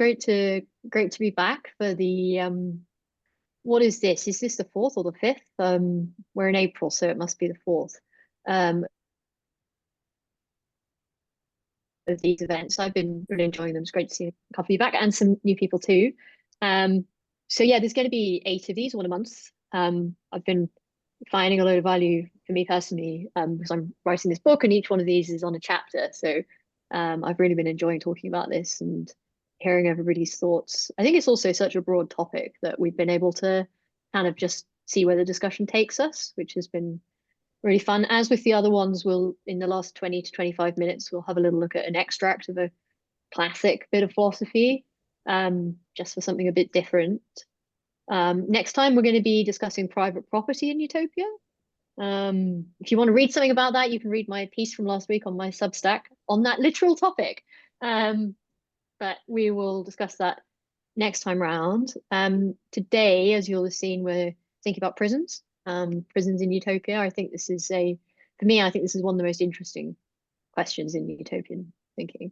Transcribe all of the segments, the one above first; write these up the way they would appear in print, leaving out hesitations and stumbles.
Great to be back for the what is this? Is this the fourth or the fifth? We're in April, so it must be the fourth of these events. I've been really enjoying them. It's great to see a couple of you back and some new people too. So yeah, there's going to be 8 of these, one a month. I've been finding a load of value for me personally because I'm writing this book, and each one of these is on a chapter. So I've really been enjoying talking about this and hearing everybody's thoughts. I think it's also such a broad topic that we've been able to kind of just see where the discussion takes us, which has been really fun. As with the other ones, we'll in the last 20 to 25 minutes, we'll have a little look at an extract of a classic bit of philosophy, just for something a bit different. Next time, we're going to be discussing private property in Utopia. If you want to read something about that, you can read my piece from last week on my Substack on that literal topic. But we will discuss that next time round. Today, as you'll have seen, we're thinking about prisons, prisons in Utopia. I think this is for me, I think this is one of the most interesting questions in utopian thinking.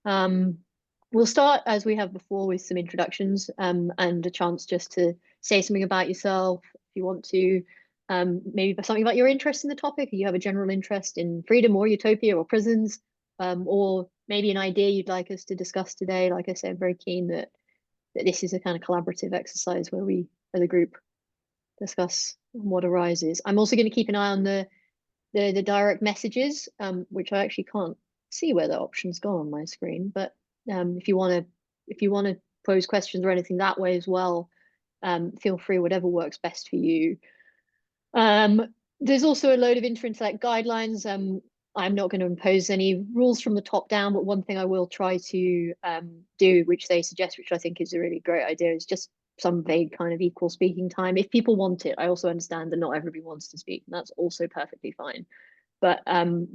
We'll start, as we have before, with some introductions and a chance just to say something about yourself if you want to, maybe something about your interest in the topic, or you have a general interest in freedom or utopia or prisons, or maybe an idea you'd like us to discuss today. Like I said, I'm very keen that this is a kind of collaborative exercise where we, as a group, discuss what arises. I'm also going to keep an eye on the direct messages, which I actually can't see where the option's gone on my screen, but if you want to pose questions or anything that way as well, feel free, whatever works best for you. There's also a load of Interintellect guidelines. I'm not going to impose any rules from the top down, but one thing I will try to do, which they suggest, which I think is a really great idea, is just some vague kind of equal speaking time. If people want it, I also understand that not everybody wants to speak, and that's also perfectly fine. But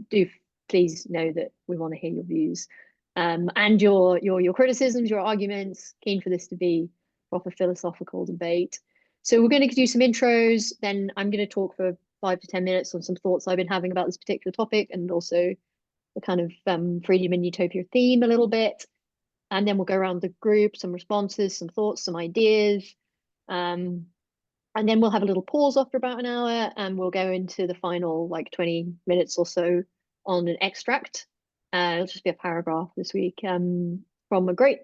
do please know that we want to hear your views. And your criticisms, your arguments. Keen for this to be proper philosophical debate. So we're going to do some intros, then I'm going to talk for 5 to 10 minutes on some thoughts I've been having about this particular topic, and also the kind of freedom and utopia theme a little bit. And then we'll go around the group, some responses, some thoughts, some ideas. And then we'll have a little pause after about an hour, and we'll go into the final 20 minutes or so on an extract. It'll just be a paragraph this week from a great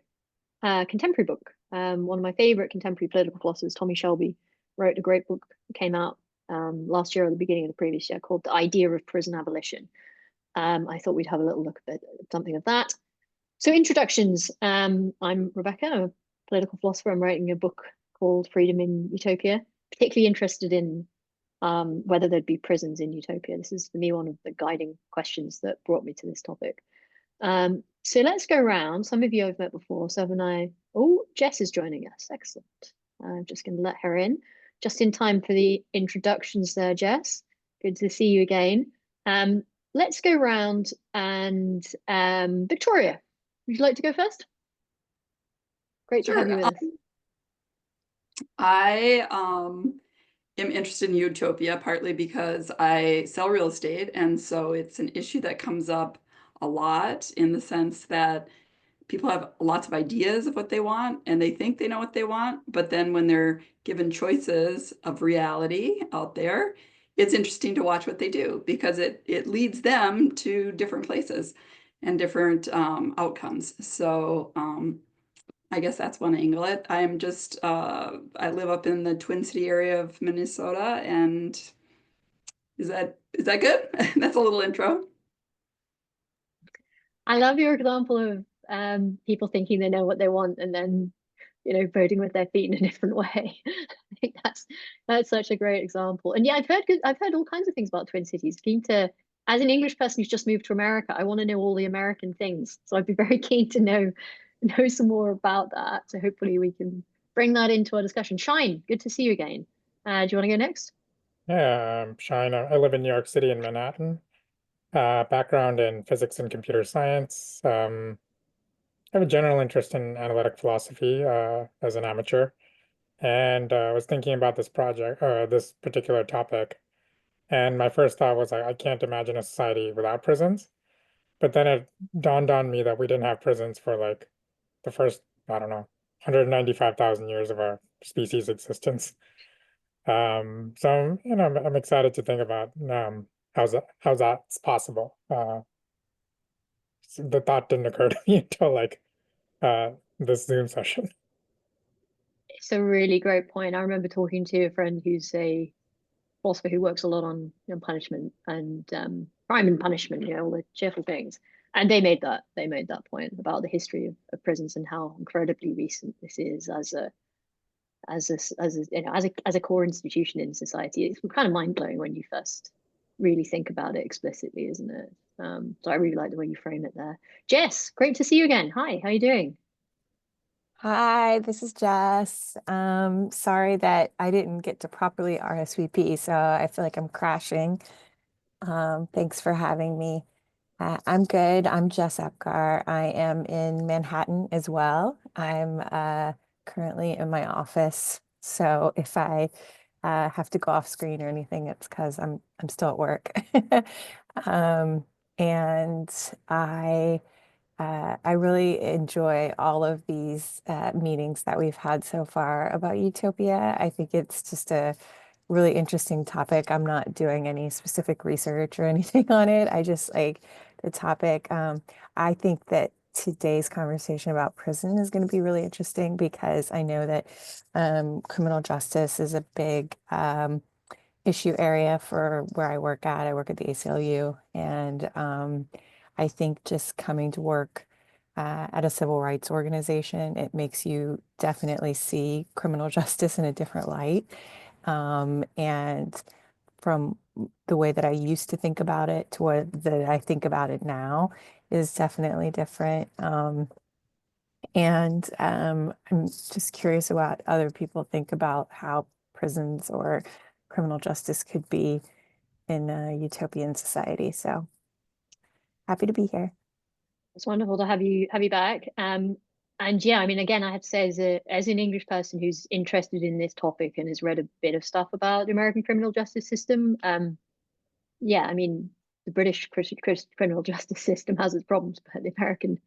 contemporary book. One of my favorite contemporary political philosophers, Tommy Shelby, wrote a great book that came out last year or the beginning of the previous year called The Idea of Prison Abolition. I thought we'd have a little look at something of that. So introductions. I'm Rebecca, I'm a political philosopher. I'm writing a book called Freedom in Utopia, particularly interested in whether there'd be prisons in Utopia. This is, for me, one of the guiding questions that brought me to this topic. So let's go around. Some of you I've met before, so haven't I? Oh, Jess is joining us. Excellent. I'm just going to let her in. Just in time for the introductions there, Jess. Good to see you again. Let's go around and Victoria, would you like to go first? Great to have you with us. I am interested in Utopia partly because I sell real estate, and so it's an issue that comes up a lot in the sense that people have lots of ideas of what they want and they think they know what they want, but then when they're given choices of reality out there, it's interesting to watch what they do because it leads them to different places and different outcomes. So I guess that's one angle. I am just I live up in the Twin City area of Minnesota, and is that good? That's a little intro. I love your example of people thinking they know what they want and then, voting with their feet in a different way. I think that's such a great example. And yeah, I've heard all kinds of things about Twin Cities. Keen to, as an English person who's just moved to America, I want to know all the American things. So I'd be very keen to know some more about that. So hopefully we can bring that into our discussion. Shine, good to see you again. Do you want to go next? Yeah, I'm Shine. I live in New York City in Manhattan. Background in physics and computer science. I have a general interest in analytic philosophy as an amateur, and I was thinking about this project, this particular topic, and my first thought was I can't imagine a society without prisons. But then it dawned on me that we didn't have prisons for like the first I don't know, 195,000 years of our species existence. So you know, I'm excited to think about how's that's possible. The thought didn't occur to me until like this Zoom session. It's a really great point. I remember talking to a friend who's a philosopher who works a lot on punishment and crime and punishment, all the cheerful things. And they made that point about the history of prisons and how incredibly recent this is as a core institution in society. It's kind of mind blowing when you first really think about it explicitly, isn't it? So I really like the way you frame it there. Jess, great to see you again. Hi, how are you doing? Hi, this is Jess. Sorry that I didn't get to properly RSVP, so I feel like I'm crashing. Thanks for having me. I'm good. I'm Jess Apgar. I am in Manhattan as well. I'm currently in my office, so if I have to go off screen or anything, it's because I'm still at work. Um, and I really enjoy all of these meetings that we've had so far about Utopia. I think it's just a really interesting topic. I'm not doing any specific research or anything on it. I just like the topic. I think that today's conversation about prison is going to be really interesting because I know that criminal justice is a big issue area for where I work at. I work at the ACLU, and I think just coming to work at a civil rights organization, it makes you definitely see criminal justice in a different light. And from the way that I used to think about it to what that I think about it now is definitely different. And I'm just curious about other people think about how prisons or criminal justice could be in a utopian society. So happy to be here. It's wonderful to have you back. And yeah, I mean, again, I have to say, as an English person who's interested in this topic and has read a bit of stuff about the American criminal justice system, yeah, I mean, the British criminal justice system has its problems, but the American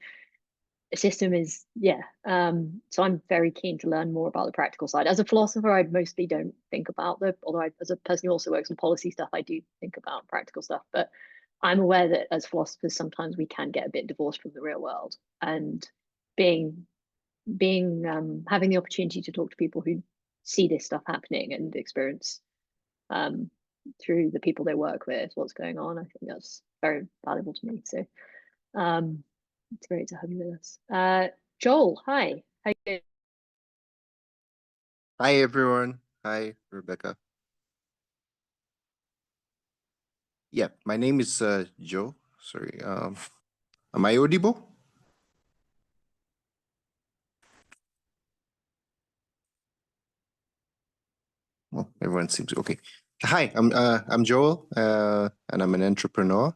system is, yeah. So I'm very keen to learn more about the practical side. As a philosopher, I mostly don't think about although as a person who also works on policy stuff, I do think about practical stuff. But I'm aware that as philosophers, sometimes we can get a bit divorced from the real world. And being having the opportunity to talk to people who see this stuff happening and experience through the people they work with what's going on, I think that's very valuable to me. So it's great to have you with us. Joel, hi. How you doing? Hi everyone. Hi Rebecca. Yeah, my name is Joe. Sorry. Am I audible? Well, everyone seems okay. Hi, I'm Joel, and I'm an entrepreneur.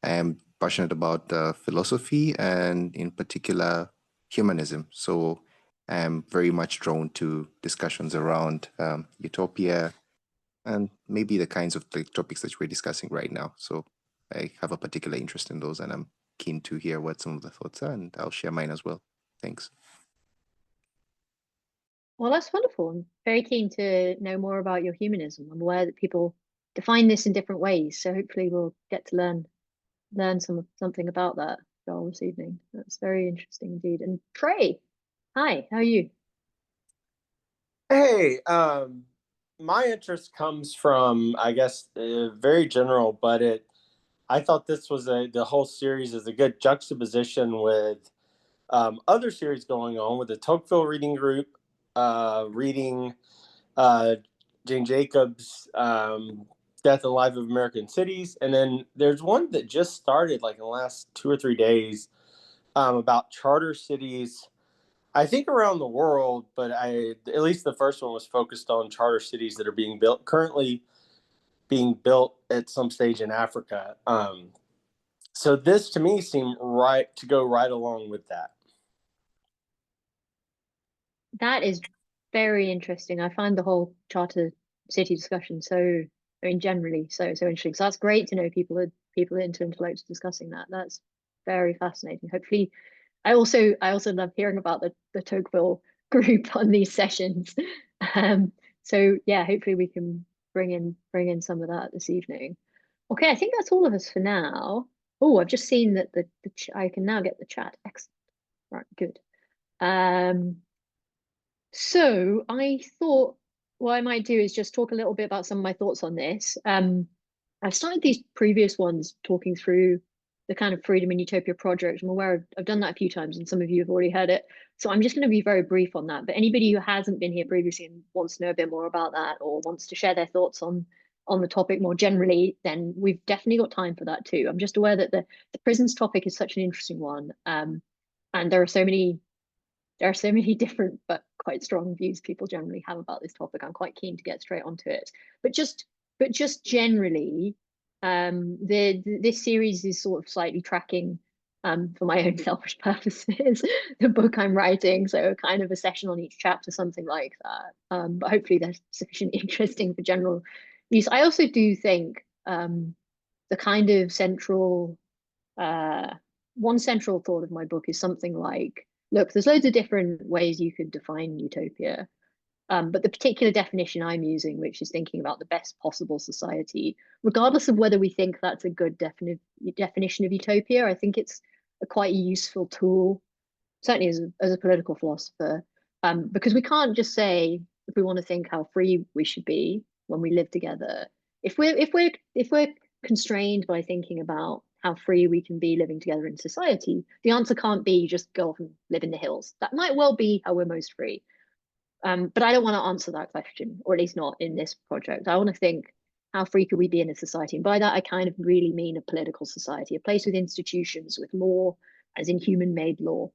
I'm passionate about philosophy and in particular humanism. So I'm very much drawn to discussions around utopia and maybe the kinds of topics that we're discussing right now. So I have a particular interest in those, and I'm keen to hear what some of the thoughts are, and I'll share mine as well. Thanks. Well, that's wonderful. I'm very keen to know more about your humanism. I'm aware that people define this in different ways, so hopefully we'll get to learn something about that, Joel, this evening. That's very interesting indeed. And Trey, hi, how are you? Hey, my interest comes from, I guess, very general, but I thought this was the whole series is a good juxtaposition with other series going on with the Tocqueville reading group, reading uh, Jane Jacobs' Death and Life of American Cities. And then there's one that just started like in the last 2 or 3 days about charter cities, I think around the world, but at least the first one was focused on charter cities that are currently being built at some stage in Africa. So this to me seemed right to go right along with that. That is very interesting. I find the whole charter city discussion I mean, generally so interesting. So that's great to know people at Interintellect discussing that. That's very fascinating. Hopefully, I also love hearing about the Tocqueville group on these sessions. So yeah, hopefully we can bring in some of that this evening. Okay, I think that's all of us for now. Oh, I've just seen that I can now get the chat. Excellent. Right, good. So I thought what I might do is just talk a little bit about some of my thoughts on this. I've started these previous ones talking through the kind of Freedom and Utopia project. I'm aware I've done that a few times and some of you have already heard it. So I'm just going to be very brief on that. But anybody who hasn't been here previously and wants to know a bit more about that or wants to share their thoughts on the topic more generally, then we've definitely got time for that too. I'm just aware that the prisons topic is such an interesting one. And there are so many different but quite strong views people generally have about this topic. I'm quite keen to get straight onto it. But just generally, this series is sort of slightly tracking for my own selfish purposes the book I'm writing, so kind of a session on each chapter, something like that. But hopefully they're sufficiently interesting for general use. I also do think the kind of one central thought of my book is something like, look, there's loads of different ways you could define utopia. But the particular definition I'm using, which is thinking about the best possible society, regardless of whether we think that's a good definition of utopia, I think it's a quite useful tool, certainly as a political philosopher, because we can't just say, if we want to think how free we should be when we live together, if we're constrained by thinking about how free we can be living together in society, the answer can't be just go off and live in the hills. That might well be how we're most free. But I don't want to answer that question, or at least not in this project. I want to think, how free could we be in a society? And by that, I kind of really mean a political society, a place with institutions, with law, as in human-made law.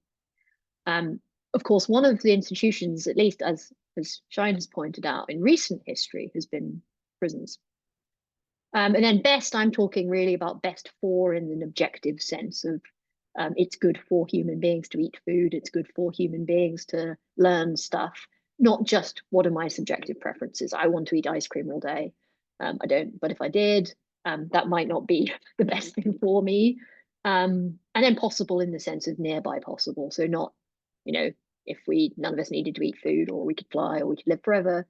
Of course, one of the institutions, at least as Shine has pointed out, in recent history has been prisons. And then best, I'm talking really about best for in an objective sense of it's good for human beings to eat food, it's good for human beings to learn stuff, not just what are my subjective preferences. I want to eat ice cream all day. I don't, but if I did, that might not be the best thing for me. And then possible in the sense of nearby possible. So not, if none of us needed to eat food, or we could fly, or we could live forever.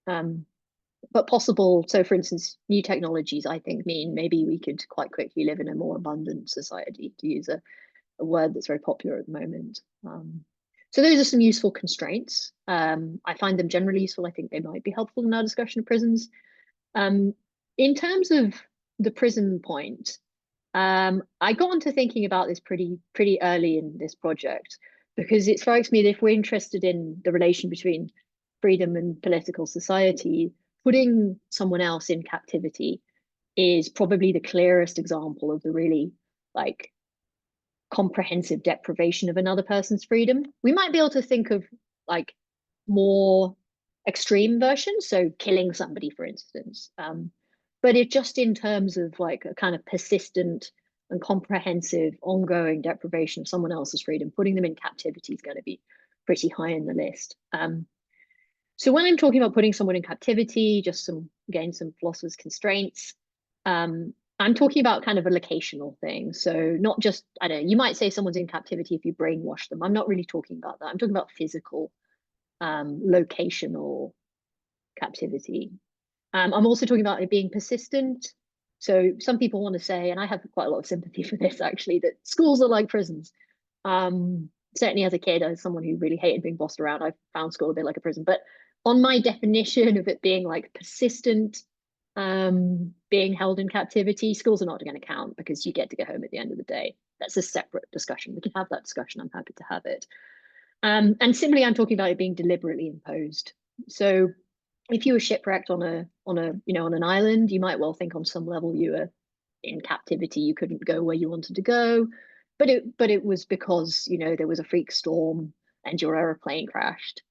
But possible, so for instance, new technologies, I think, mean maybe we could quite quickly live in a more abundant society, to use a word that's very popular at the moment. So those are some useful constraints. I find them generally useful. I think they might be helpful in our discussion of prisons. In terms of the prison point, I got onto thinking about this pretty early in this project, because it strikes me that if we're interested in the relation between freedom and political society, putting someone else in captivity is probably the clearest example of the really comprehensive deprivation of another person's freedom. We might be able to think of more extreme versions, so killing somebody, for instance. But it just in terms of a kind of persistent and comprehensive ongoing deprivation of someone else's freedom, putting them in captivity is going to be pretty high in the list. So when I'm talking about putting someone in captivity, just some philosopher's constraints, I'm talking about kind of a locational thing. So not just, I don't know, you might say someone's in captivity if you brainwash them. I'm not really talking about that. I'm talking about physical, locational captivity. I'm also talking about it being persistent. So some people want to say, and I have quite a lot of sympathy for this actually, that schools are like prisons. Certainly as a kid, as someone who really hated being bossed around, I found school a bit like a prison. But on my definition of it being persistent, being held in captivity, schools are not going to count, because you get to go home at the end of the day. That's a separate discussion. We can have that discussion. I'm happy to have it. And similarly, I'm talking about it being deliberately imposed. So if you were shipwrecked on an island, you might well think on some level you were in captivity. You couldn't go where you wanted to go, but it was because there was a freak storm and your aeroplane crashed.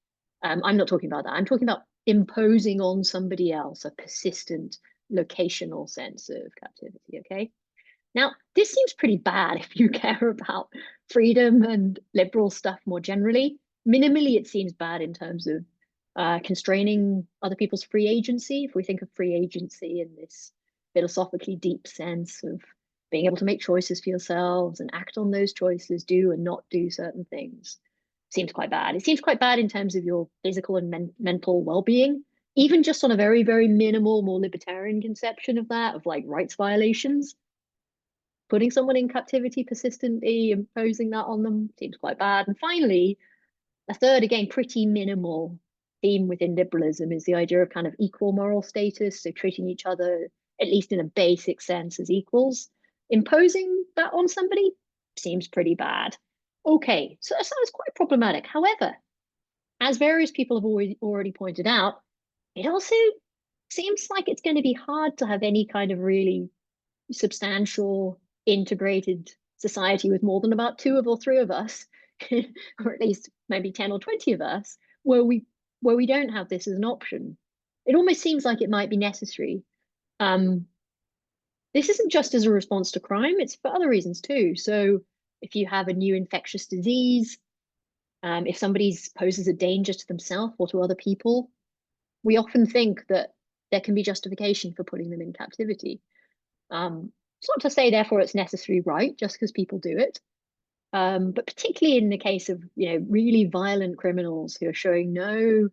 I'm not talking about that. I'm talking about imposing on somebody else a persistent locational sense of captivity. Okay. Now, this seems pretty bad if you care about freedom and liberal stuff more generally. Minimally, it seems bad in terms of constraining other people's free agency. If we think of free agency in this philosophically deep sense of being able to make choices for yourselves and act on those choices, do and not do certain things, seems quite bad. It seems quite bad in terms of your physical and mental well-being, even just on a very, very minimal, more libertarian conception of that, of like rights violations. Putting someone in captivity persistently, imposing that on them seems quite bad. And finally, a third, again, pretty minimal theme within liberalism is the idea of kind of equal moral status, so treating each other, at least in a basic sense, as equals. Imposing that on somebody seems pretty bad. Okay, so that sounds quite problematic. However, as various people have already pointed out, it also seems like it's going to be hard to have any kind of really substantial integrated society with more than about 2 or 3 of us, or at least maybe 10 or 20 of us, where we don't have this as an option. It almost seems like it might be necessary. This isn't just as a response to crime, it's for other reasons too. So if you have a new infectious disease, if somebody poses a danger to themselves or to other people, we often think that there can be justification for putting them in captivity. It's not to say, therefore, it's necessary right, just because people do it. But particularly in the case of, really violent criminals who are showing no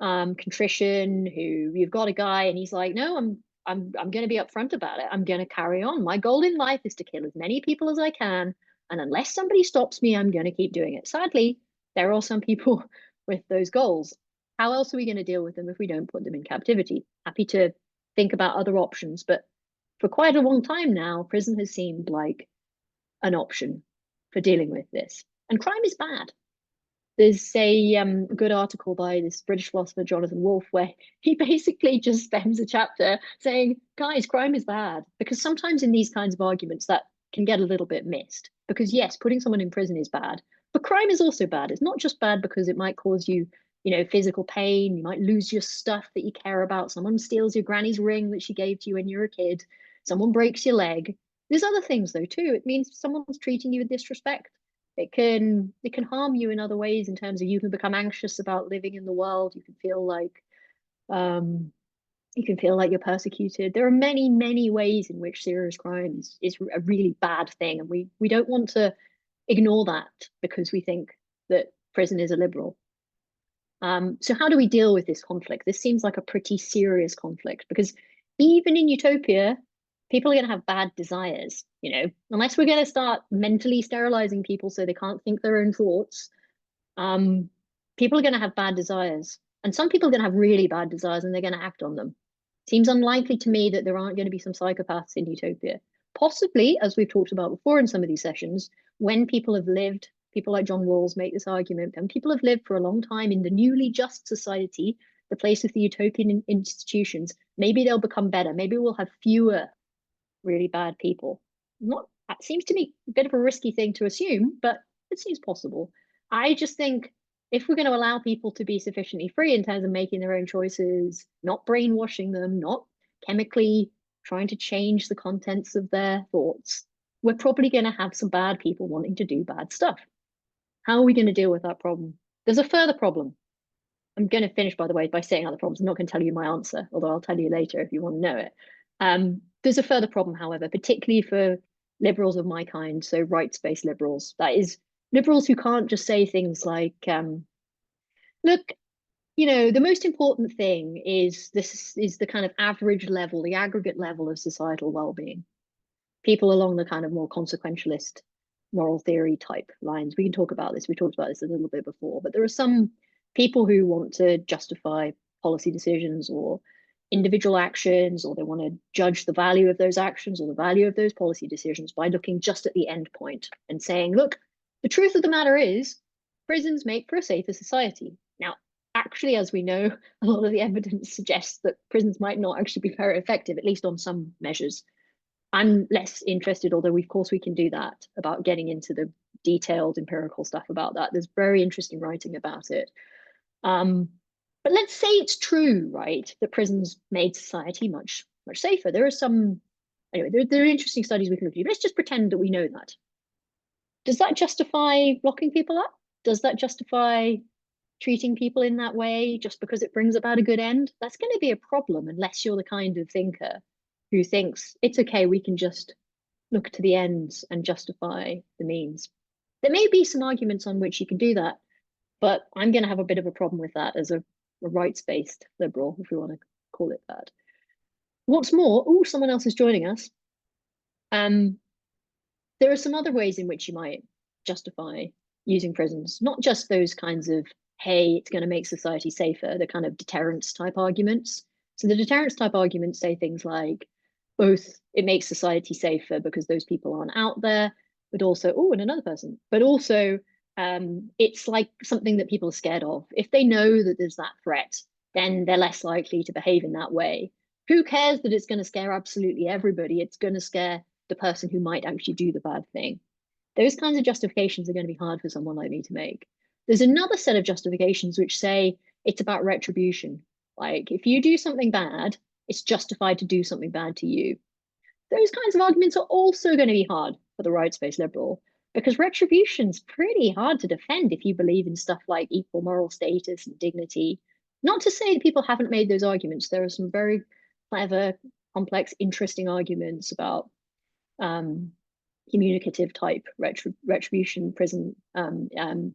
contrition, who you've got a guy and he's like, no, I'm going to be upfront about it. I'm going to carry on. My goal in life is to kill as many people as I can, and unless somebody stops me, I'm going to keep doing it. Sadly, there are some people with those goals. How else are we going to deal with them if we don't put them in captivity? Happy to think about other options, but for quite a long time now, prison has seemed like an option for dealing with this. And crime is bad. There's a good article by this British philosopher, Jonathan Wolfe, where he basically just spends a chapter saying, guys, crime is bad. Because sometimes in these kinds of arguments that can get a little bit missed. Because yes, putting someone in prison is bad, but crime is also bad. It's not just bad because it might cause you, physical pain. You might lose your stuff that you care about. Someone steals your granny's ring that she gave to you when you were a kid. Someone breaks your leg. There's other things though too. It means someone's treating you with disrespect. It can harm you in other ways, in terms of you can become anxious about living in the world. You can feel like you're persecuted. There are many, many ways in which serious crime is a really bad thing, and we don't want to ignore that because we think that prison is a liberal. So how do we deal with this conflict? This seems like a pretty serious conflict, because even in Utopia, people are going to have bad desires, unless we're going to start mentally sterilizing people so they can't think their own thoughts. People are going to have bad desires, and some people are going to have really bad desires and they're going to act on them. Seems unlikely to me that there aren't going to be some psychopaths in Utopia. Possibly, as we've talked about before in some of these sessions, when people have lived, people like John Rawls make this argument, and people have lived for a long time in the newly just society, the place of the utopian institutions, maybe they'll become better. Maybe we'll have fewer really bad people. That seems to me a bit of a risky thing to assume, but it seems possible. I just think if we're going to allow people to be sufficiently free in terms of making their own choices, not brainwashing them, not chemically trying to change the contents of their thoughts, we're probably going to have some bad people wanting to do bad stuff. How are we going to deal with that problem? There's a further problem. I'm going to finish, by the way, by saying other problems. I'm not going to tell you my answer, although I'll tell you later if you want to know it. There's a further problem, however, particularly for liberals of my kind, so rights-based liberals. That is, liberals who can't just say things like, look, the most important thing is the kind of average level, the aggregate level of societal well-being. People along the kind of more consequentialist moral theory type lines. We can talk about this. We talked about this a little bit before, but there are some people who want to justify policy decisions or individual actions, or they want to judge the value of those actions or the value of those policy decisions by looking just at the end point and saying, look, the truth of the matter is prisons make for a safer society. Now, actually, as we know, a lot of the evidence suggests that prisons might not actually be very effective, at least on some measures. I'm less interested, although of course we can do that, about getting into the detailed empirical stuff about that. There's very interesting writing about it. But let's say it's true, right, that prisons made society much, much safer. There are some, anyway, there are interesting studies we can look at. Let's just pretend that we know that. Does that justify locking people up? Does that justify treating people in that way just because it brings about a good end? That's going to be a problem unless you're the kind of thinker who thinks it's okay, we can just look to the ends and justify the means. There may be some arguments on which you can do that, but I'm going to have a bit of a problem with that as a rights-based liberal, if we want to call it that. What's more, oh, someone else is joining us. There are some other ways in which you might justify using prisons, not just those kinds of, hey, it's going to make society safer, the kind of deterrence type arguments. So the deterrence type arguments say things like, both it makes society safer because those people aren't out there, but also, oh, and another person, but also it's like something that people are scared of. If they know that there's that threat, then they're less likely to behave in that way. Who cares that it's going to scare absolutely everybody? It's going to scare the person who might actually do the bad thing. Those kinds of justifications are going to be hard for someone like me to make. There's another set of justifications which say it's about retribution. Like, if you do something bad, it's justified to do something bad to you. Those kinds of arguments are also going to be hard for the rights-based liberal, because retribution's pretty hard to defend if you believe in stuff like equal moral status and dignity. Not to say that people haven't made those arguments. There are some very clever, complex, interesting arguments about communicative type retribution, prison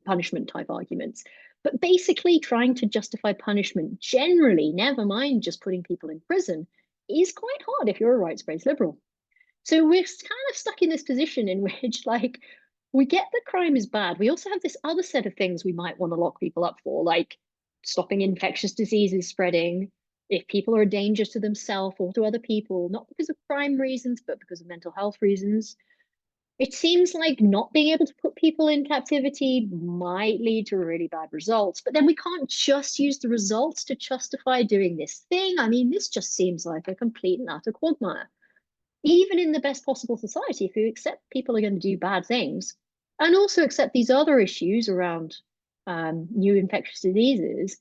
punishment type arguments. But basically trying to justify punishment generally, never mind just putting people in prison, is quite hard if you're a rights-based liberal. So we're kind of stuck in this position in which, like, we get that crime is bad. We also have this other set of things we might want to lock people up for, like stopping infectious diseases spreading, if people are a danger to themselves or to other people, not because of crime reasons, but because of mental health reasons. It seems like not being able to put people in captivity might lead to really bad results, but then we can't just use the results to justify doing this thing. I mean, this just seems like a complete and utter quagmire. Even in the best possible society, if you accept people are going to do bad things, and also accept these other issues around new infectious diseases,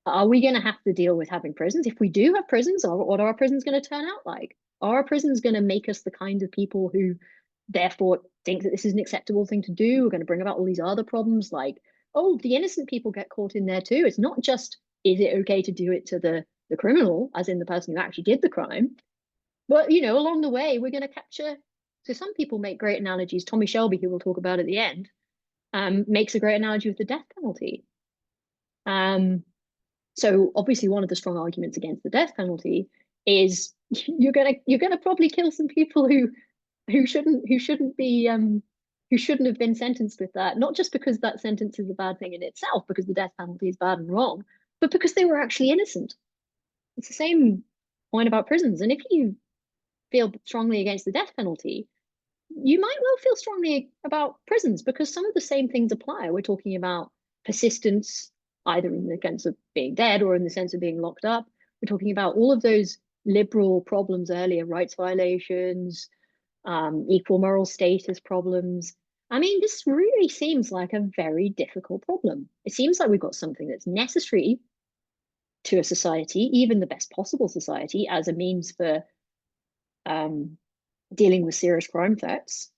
are we going to have to deal with having prisons? If we do have prisons, what are our prisons going to turn out like? Are our prisons going to make us the kind of people who therefore think that this is an acceptable thing to do? We're going to bring about all these other problems like, oh, the innocent people get caught in there too. It's not just, is it okay to do it to the criminal, as in the person who actually did the crime? But, you know, along the way, we're going to capture. So some people make great analogies. Tommy Shelby, who we'll talk about at the end, makes a great analogy with the death penalty. So obviously, one of the strong arguments against the death penalty is you're gonna probably kill some people who shouldn't have been sentenced with that. Not just because that sentence is a bad thing in itself, because the death penalty is bad and wrong, but because they were actually innocent. It's the same point about prisons. And if you feel strongly against the death penalty, you might well feel strongly about prisons, because some of the same things apply. We're talking about persistence, either in the sense of being dead or in the sense of being locked up. We're talking about all of those liberal problems earlier, rights violations, equal moral status problems. I mean, this really seems like a very difficult problem. It seems like we've got something that's necessary to a society, even the best possible society, as a means for dealing with serious crime threats,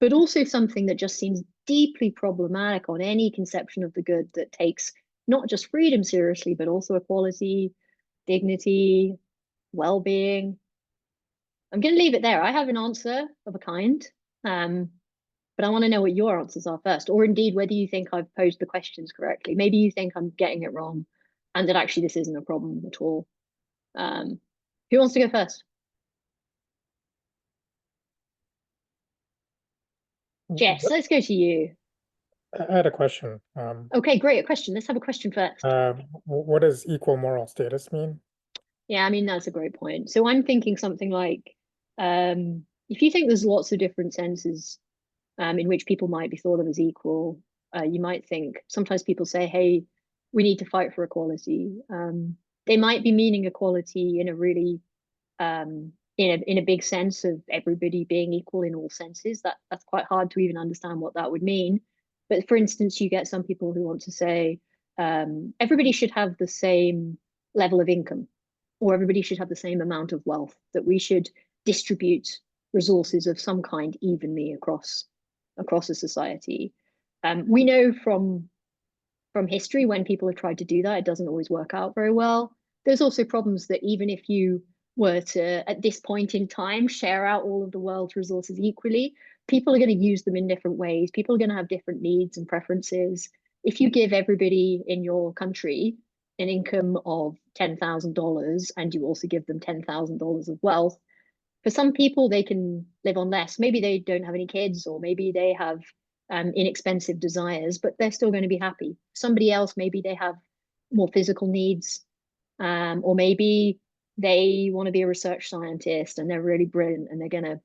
but also something that just seems deeply problematic on any conception of the good that takes not just freedom seriously, but also equality, dignity, well-being. I'm going to leave it there. I have an answer of a kind, but I want to know what your answers are first, or indeed whether you think I've posed the questions correctly. Maybe you think I'm getting it wrong and that actually this isn't a problem at all. Who wants to go first? Jess, let's go to you. I had a question. Okay, great. A question. Let's have a question first. What does equal moral status mean? Yeah, I mean, that's a great point. So I'm thinking something like, if you think there's lots of different senses in which people might be thought of as equal, you might think, sometimes people say, hey, we need to fight for equality. They might be meaning equality in a really, in a big sense of everybody being equal in all senses. That's quite hard to even understand what that would mean. But for instance, you get some people who want to say everybody should have the same level of income, or everybody should have the same amount of wealth, that we should distribute resources of some kind evenly across a society. We know from history, when people have tried to do that, it doesn't always work out very well. There's also problems that even if you were to, at this point in time, share out all of the world's resources equally, people are going to use them in different ways. People are going to have different needs and preferences. If you give everybody in your country an income of $10,000 and you also give them $10,000 of wealth, for some people, they can live on less. Maybe they don't have any kids, or maybe they have inexpensive desires, but they're still going to be happy. Somebody else, maybe they have more physical needs, or maybe they want to be a research scientist and they're really brilliant and they're going to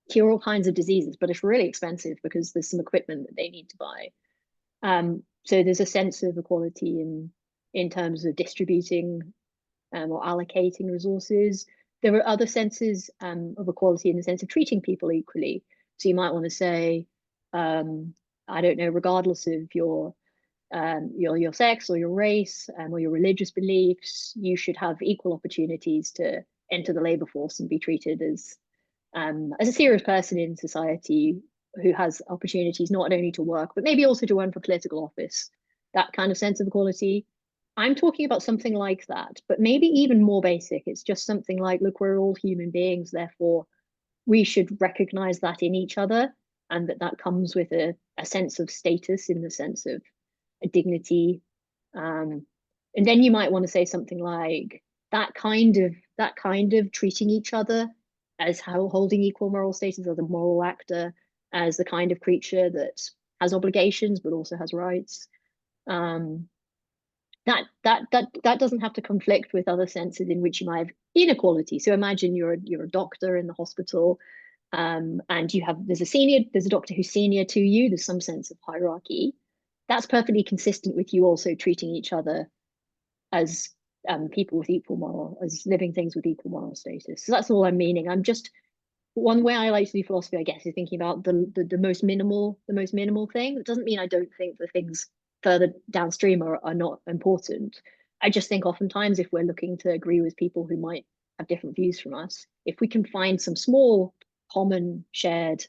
cure all kinds of diseases, but it's really expensive because there's some equipment that they need to buy. So there's a sense of equality in terms of distributing or allocating resources. There are other senses of equality in the sense of treating people equally. So you might want to say, I don't know, regardless of your sex or your race or your religious beliefs, you should have equal opportunities to enter the labor force and be treated as a serious person in society who has opportunities not only to work, but maybe also to run for political office. That kind of sense of equality. I'm talking about something like that, but maybe even more basic. It's just something like, look, we're all human beings, therefore we should recognize that in each other, and that comes with a sense of status, in the sense of a dignity. And then you might want to say something like that kind of treating each other as holding equal moral status, as a moral actor, as the kind of creature that has obligations but also has rights. That doesn't have to conflict with other senses in which you might have inequality. So imagine you're a doctor in the hospital, and there's a doctor who's senior to you. There's some sense of hierarchy. That's perfectly consistent with you also treating each other as people with as living things with equal moral status. So that's all I'm meaning. One way I like to do philosophy, I guess, is thinking about the most minimal thing. It doesn't mean I don't think the things further downstream are not important. I just think oftentimes if we're looking to agree with people who might have different views from us, if we can find some small common shared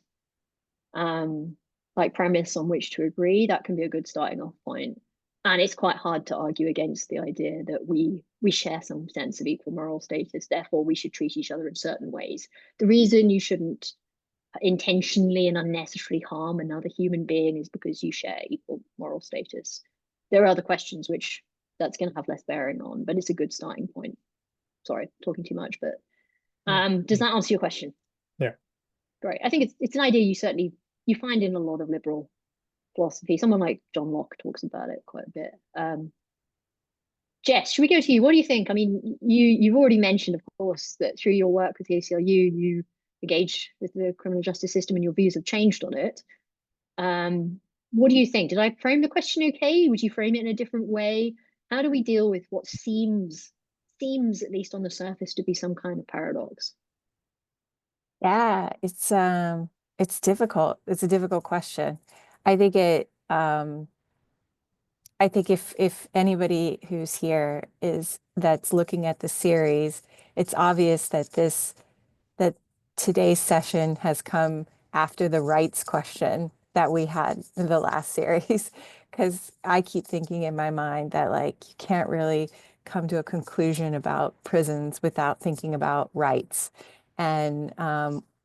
like premise on which to agree, that can be a good starting off point. And it's quite hard to argue against the idea that we share some sense of equal moral status, therefore we should treat each other in certain ways. The reason you shouldn't intentionally and unnecessarily harm another human being is because you share equal moral status. There are other questions which that's going to have less bearing on, but it's a good starting point. Sorry, talking too much, but does that answer your question? Yeah. Great. I think it's an idea you find in a lot of liberal philosophy. Someone like John Locke talks about it quite a bit. Jess, should we go to you? What do you think? I mean, you've already mentioned, of course, that through your work with the ACLU, you engage with the criminal justice system and your views have changed on it. What do you think? Did I frame the question okay? Would you frame it in a different way? How do we deal with what seems, at least on the surface, to be some kind of paradox? Yeah, it's difficult. It's a difficult question. I think if anybody who's here that's looking at the series, it's obvious that that today's session has come after the rights question that we had in the last series, because I keep thinking in my mind that like you can't really come to a conclusion about prisons without thinking about rights. And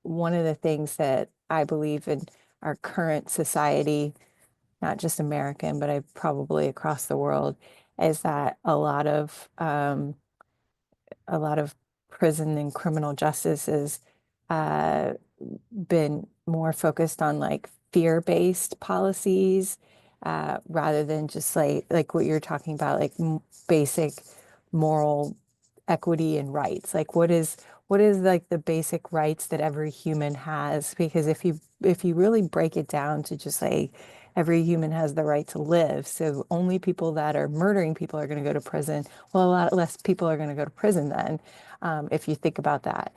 one of the things that I believe in our current society, not just American, but probably across the world, is that a lot of prison and criminal justice has been more focused on like fear-based policies rather than just like what you're talking about, like basic moral equity and rights. Like what is like the basic rights that every human has? Because if you really break it down to just like every human has the right to live, so only people that are murdering people are going to go to prison. Well, a lot less people are going to go to prison then, if you think about that.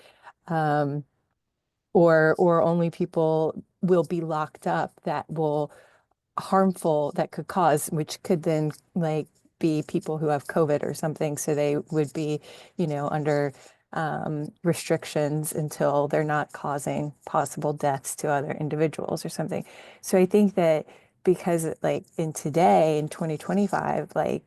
Or only people will be locked up that could cause, which could then like be people who have COVID or something. So they would be, under restrictions until they're not causing possible deaths to other individuals or something. So I think that because like in 2025, like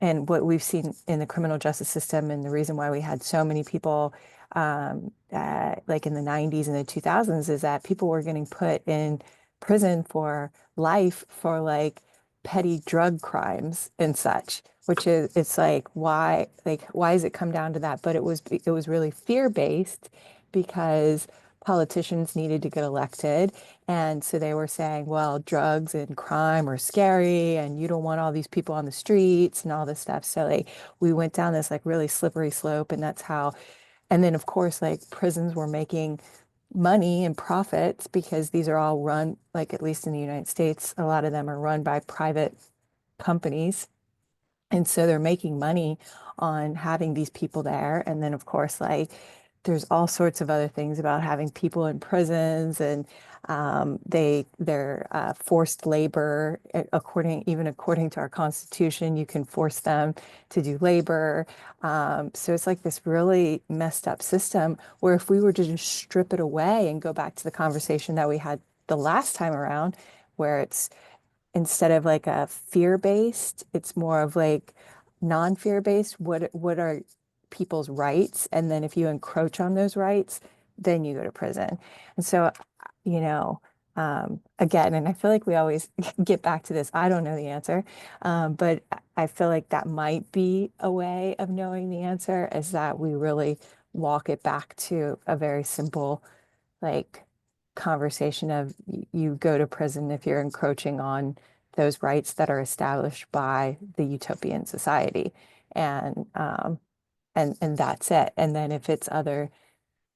and what we've seen in the criminal justice system, and the reason why we had so many people like in the 90s and the 2000s, is that people were getting put in prison for life for like petty drug crimes and such, which is, it's like, why does it come down to that? But it was really fear-based, because politicians needed to get elected. And so they were saying, well, drugs and crime are scary, and you don't want all these people on the streets and all this stuff. So like we went down this like really slippery slope, and that's how, and then of course, like prisons were making money and profits, because these are all run, like at least in the United States, a lot of them are run by private companies. And so they're making money on having these people there. And then, of course, like there's all sorts of other things about having people in prisons, and they're forced labor. Even according to our Constitution, you can force them to do labor. So it's like this really messed up system, where if we were to just strip it away and go back to the conversation that we had the last time around, where it's, instead of like a fear-based, it's more of like non-fear based. What are people's rights? And then if you encroach on those rights, then you go to prison. And so, you know, again, and I feel like we always get back to this, I don't know the answer, but I feel like that might be a way of knowing the answer, is that we really walk it back to a very simple, like, conversation of you go to prison if you're encroaching on those rights that are established by the utopian society. And and that's it. And then if it's other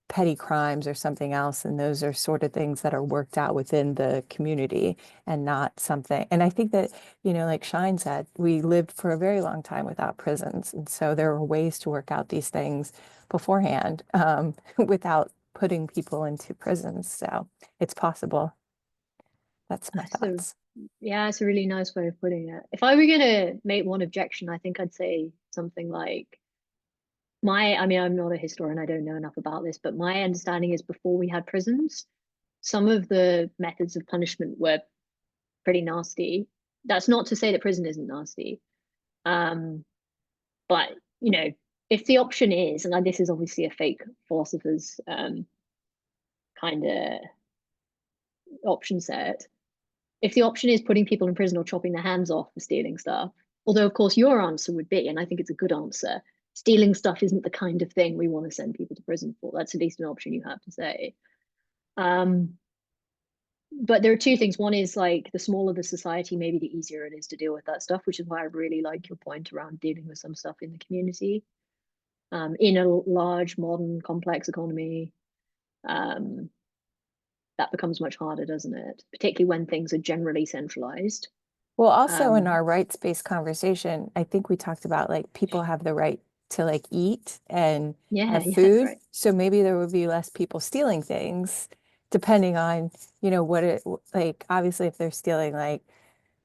petty crimes or something else, and those are sort of things that are worked out within the community, and not something. And I think that, like Shine said, we lived for a very long time without prisons. And so there are ways to work out these things beforehand, without putting people into prisons. So it's possible. That's my So, thoughts. yeah, it's a really nice way of putting it. If I were going to make one objection, I think I'd say something like, I mean, I'm not a historian, I don't know enough about this, but my understanding is before we had prisons, some of the methods of punishment were pretty nasty. That's not to say that prison isn't nasty. But, if the option is, and this is obviously a fake philosopher's kind of option set, if the option is putting people in prison or chopping their hands off for stealing stuff, although of course your answer would be, and I think it's a good answer, stealing stuff isn't the kind of thing we want to send people to prison for. That's at least an option you have to say. But there are two things. One is like the smaller the society, maybe the easier it is to deal with that stuff, which is why I really like your point around dealing with some stuff in the community. In a large, modern, complex economy, that becomes much harder, doesn't it? Particularly when things are generally centralized. Well, also in our rights-based conversation, I think we talked about like people have the right to like eat and have food. Right. So maybe there would be less people stealing things, depending on, what it, like, obviously if they're stealing like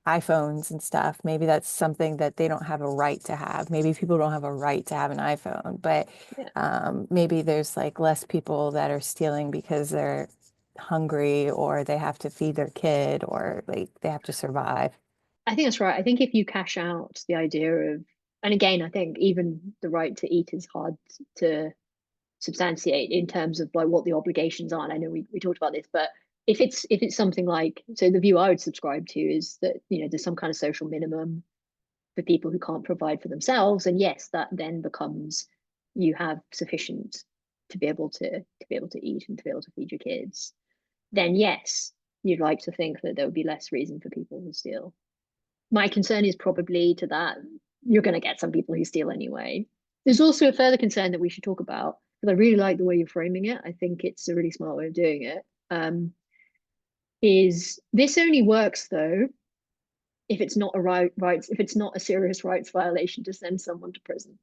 iPhones and stuff, maybe that's something that they don't have a right to have. Maybe people don't have a right to have an iPhone, but maybe there's like less people that are stealing because they're hungry, or they have to feed their kid, or like they have to survive. I think that's right. I think if you cash out the idea of, and again, I think even the right to eat is hard to substantiate in terms of like what the obligations are. And I know we talked about this, but if it's something like, so the view I would subscribe to is that, there's some kind of social minimum for people who can't provide for themselves. And yes, that then becomes, you have sufficient to be able to eat and to be able to feed your kids. Then yes, you'd like to think that there would be less reason for people to steal. My concern is probably to that, you're going to get some people who steal anyway. There's also a further concern that we should talk about, because I really like the way you're framing it. I think it's a really smart way of doing it. Is this only works though if it's not if it's not a serious rights violation to send someone to prison.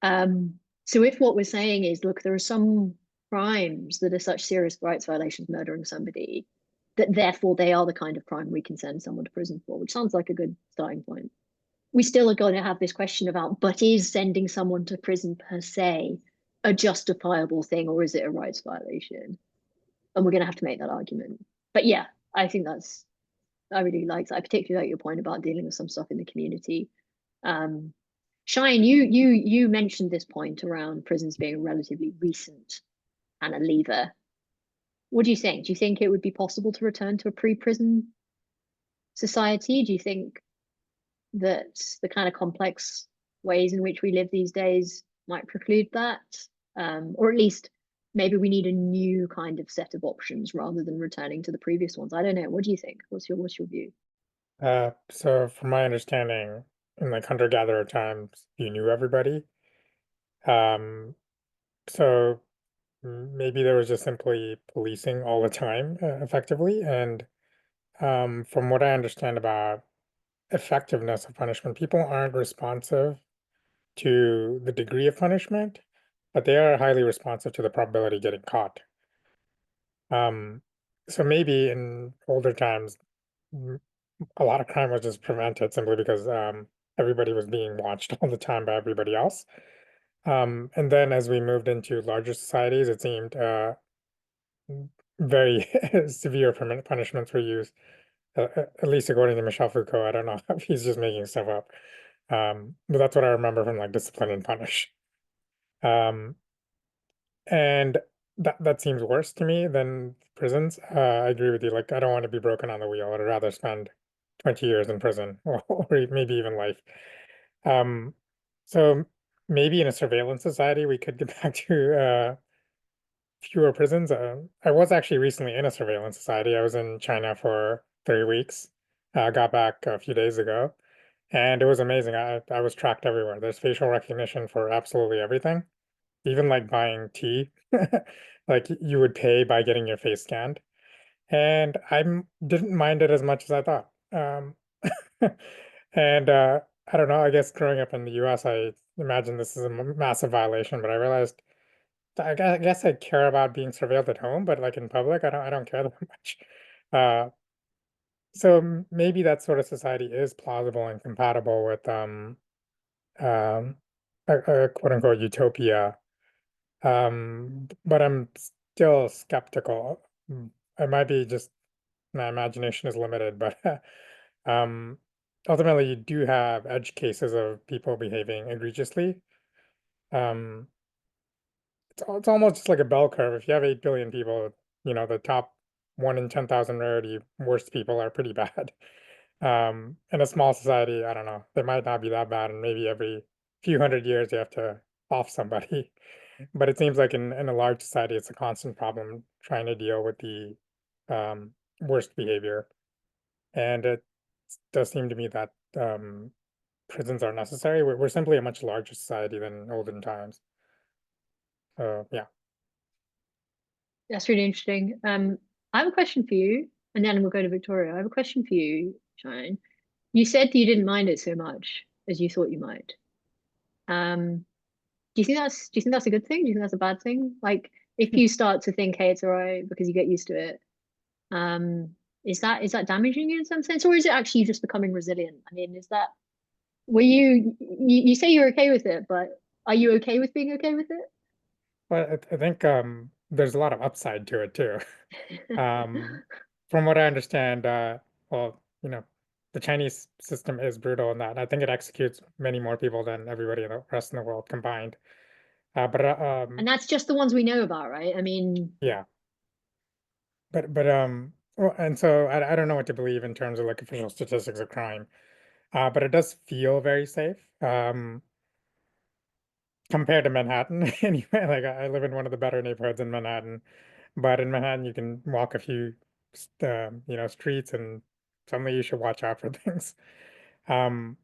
So if what we're saying is, look, there are some crimes that are such serious rights violations, murdering somebody, that therefore they are the kind of crime we can send someone to prison for, which sounds like a good starting point. We still are going to have this question about, but is sending someone to prison per se a justifiable thing, or is it a rights violation? And we're going to have to make that argument. But yeah, I think I really like that. I particularly like your point about dealing with some stuff in the community. Shine, you mentioned this point around prisons being relatively recent and a lever. What do you think? Do you think it would be possible to return to a pre-prison society? Do you think that the kind of complex ways in which we live these days might preclude that? Or at least maybe we need a new kind of set of options rather than returning to the previous ones. I don't know. What do you think? What's your view? So from my understanding, in like hunter-gatherer times, you knew everybody. So maybe there was just simply policing all the time, effectively. And from what I understand about effectiveness of punishment, people aren't responsive to the degree of punishment, but they are highly responsive to the probability of getting caught. So maybe in older times, a lot of crime was just prevented simply because everybody was being watched all the time by everybody else. And then as we moved into larger societies, it seemed very severe punishments were used, at least according to Michel Foucault. I don't know if he's just making stuff up. But that's what I remember from like Discipline and Punish. And that seems worse to me than prisons. I agree with you. Like, I don't want to be broken on the wheel. I'd rather spend 20 years in prison or maybe even life. So maybe in a surveillance society, we could get back to fewer prisons. I was actually recently in a surveillance society. I was in China for 3 weeks. Got back a few days ago, and it was amazing. I was tracked everywhere. There's facial recognition for absolutely everything, even like buying tea. Like you would pay by getting your face scanned, and didn't mind it as much as I thought. And I don't know. I guess growing up in the U.S., I imagine this is a massive violation, but I realized. I guess I care about being surveilled at home, but like in public, I don't care that much. Uh, so maybe that sort of society is plausible and compatible with um a quote unquote utopia. But I'm still skeptical. It might be just my imagination is limited, but um ultimately you do have edge cases of people behaving egregiously. Um it's almost just like a bell curve. If you have 8 billion people, the top 1 in 10,000 rarity worst people are pretty bad. In a small society, I don't know, they might not be that bad, and maybe every few hundred years you have to off somebody. But it seems like in a large society, it's a constant problem trying to deal with the worst behavior. And it does seem to me that prisons are necessary. We're simply a much larger society than olden times. Yeah. That's really interesting. I have a question for you, and then we'll go to Victoria. I have a question for you, Shine. You said that you didn't mind it so much as you thought you might. Do you think that's a good thing? Do you think that's a bad thing? Like, if you start to think, hey, it's all right because you get used to it, is that damaging you in some sense, or is it actually you just becoming resilient? I mean, were you say you're okay with it, but are you okay with being okay with it? Well, I think there's a lot of upside to it too. From what I understand, well, the Chinese system is brutal in that. I think it executes many more people than everybody in the rest of the world combined. But And that's just the ones we know about, right? I mean, yeah, but well, and so I don't know what to believe in terms of like official statistics of crime. But it does feel very safe. Compared to Manhattan anyway. Like I live in one of the better neighborhoods in Manhattan, but in Manhattan you can walk a few streets and suddenly you should watch out for things. Um,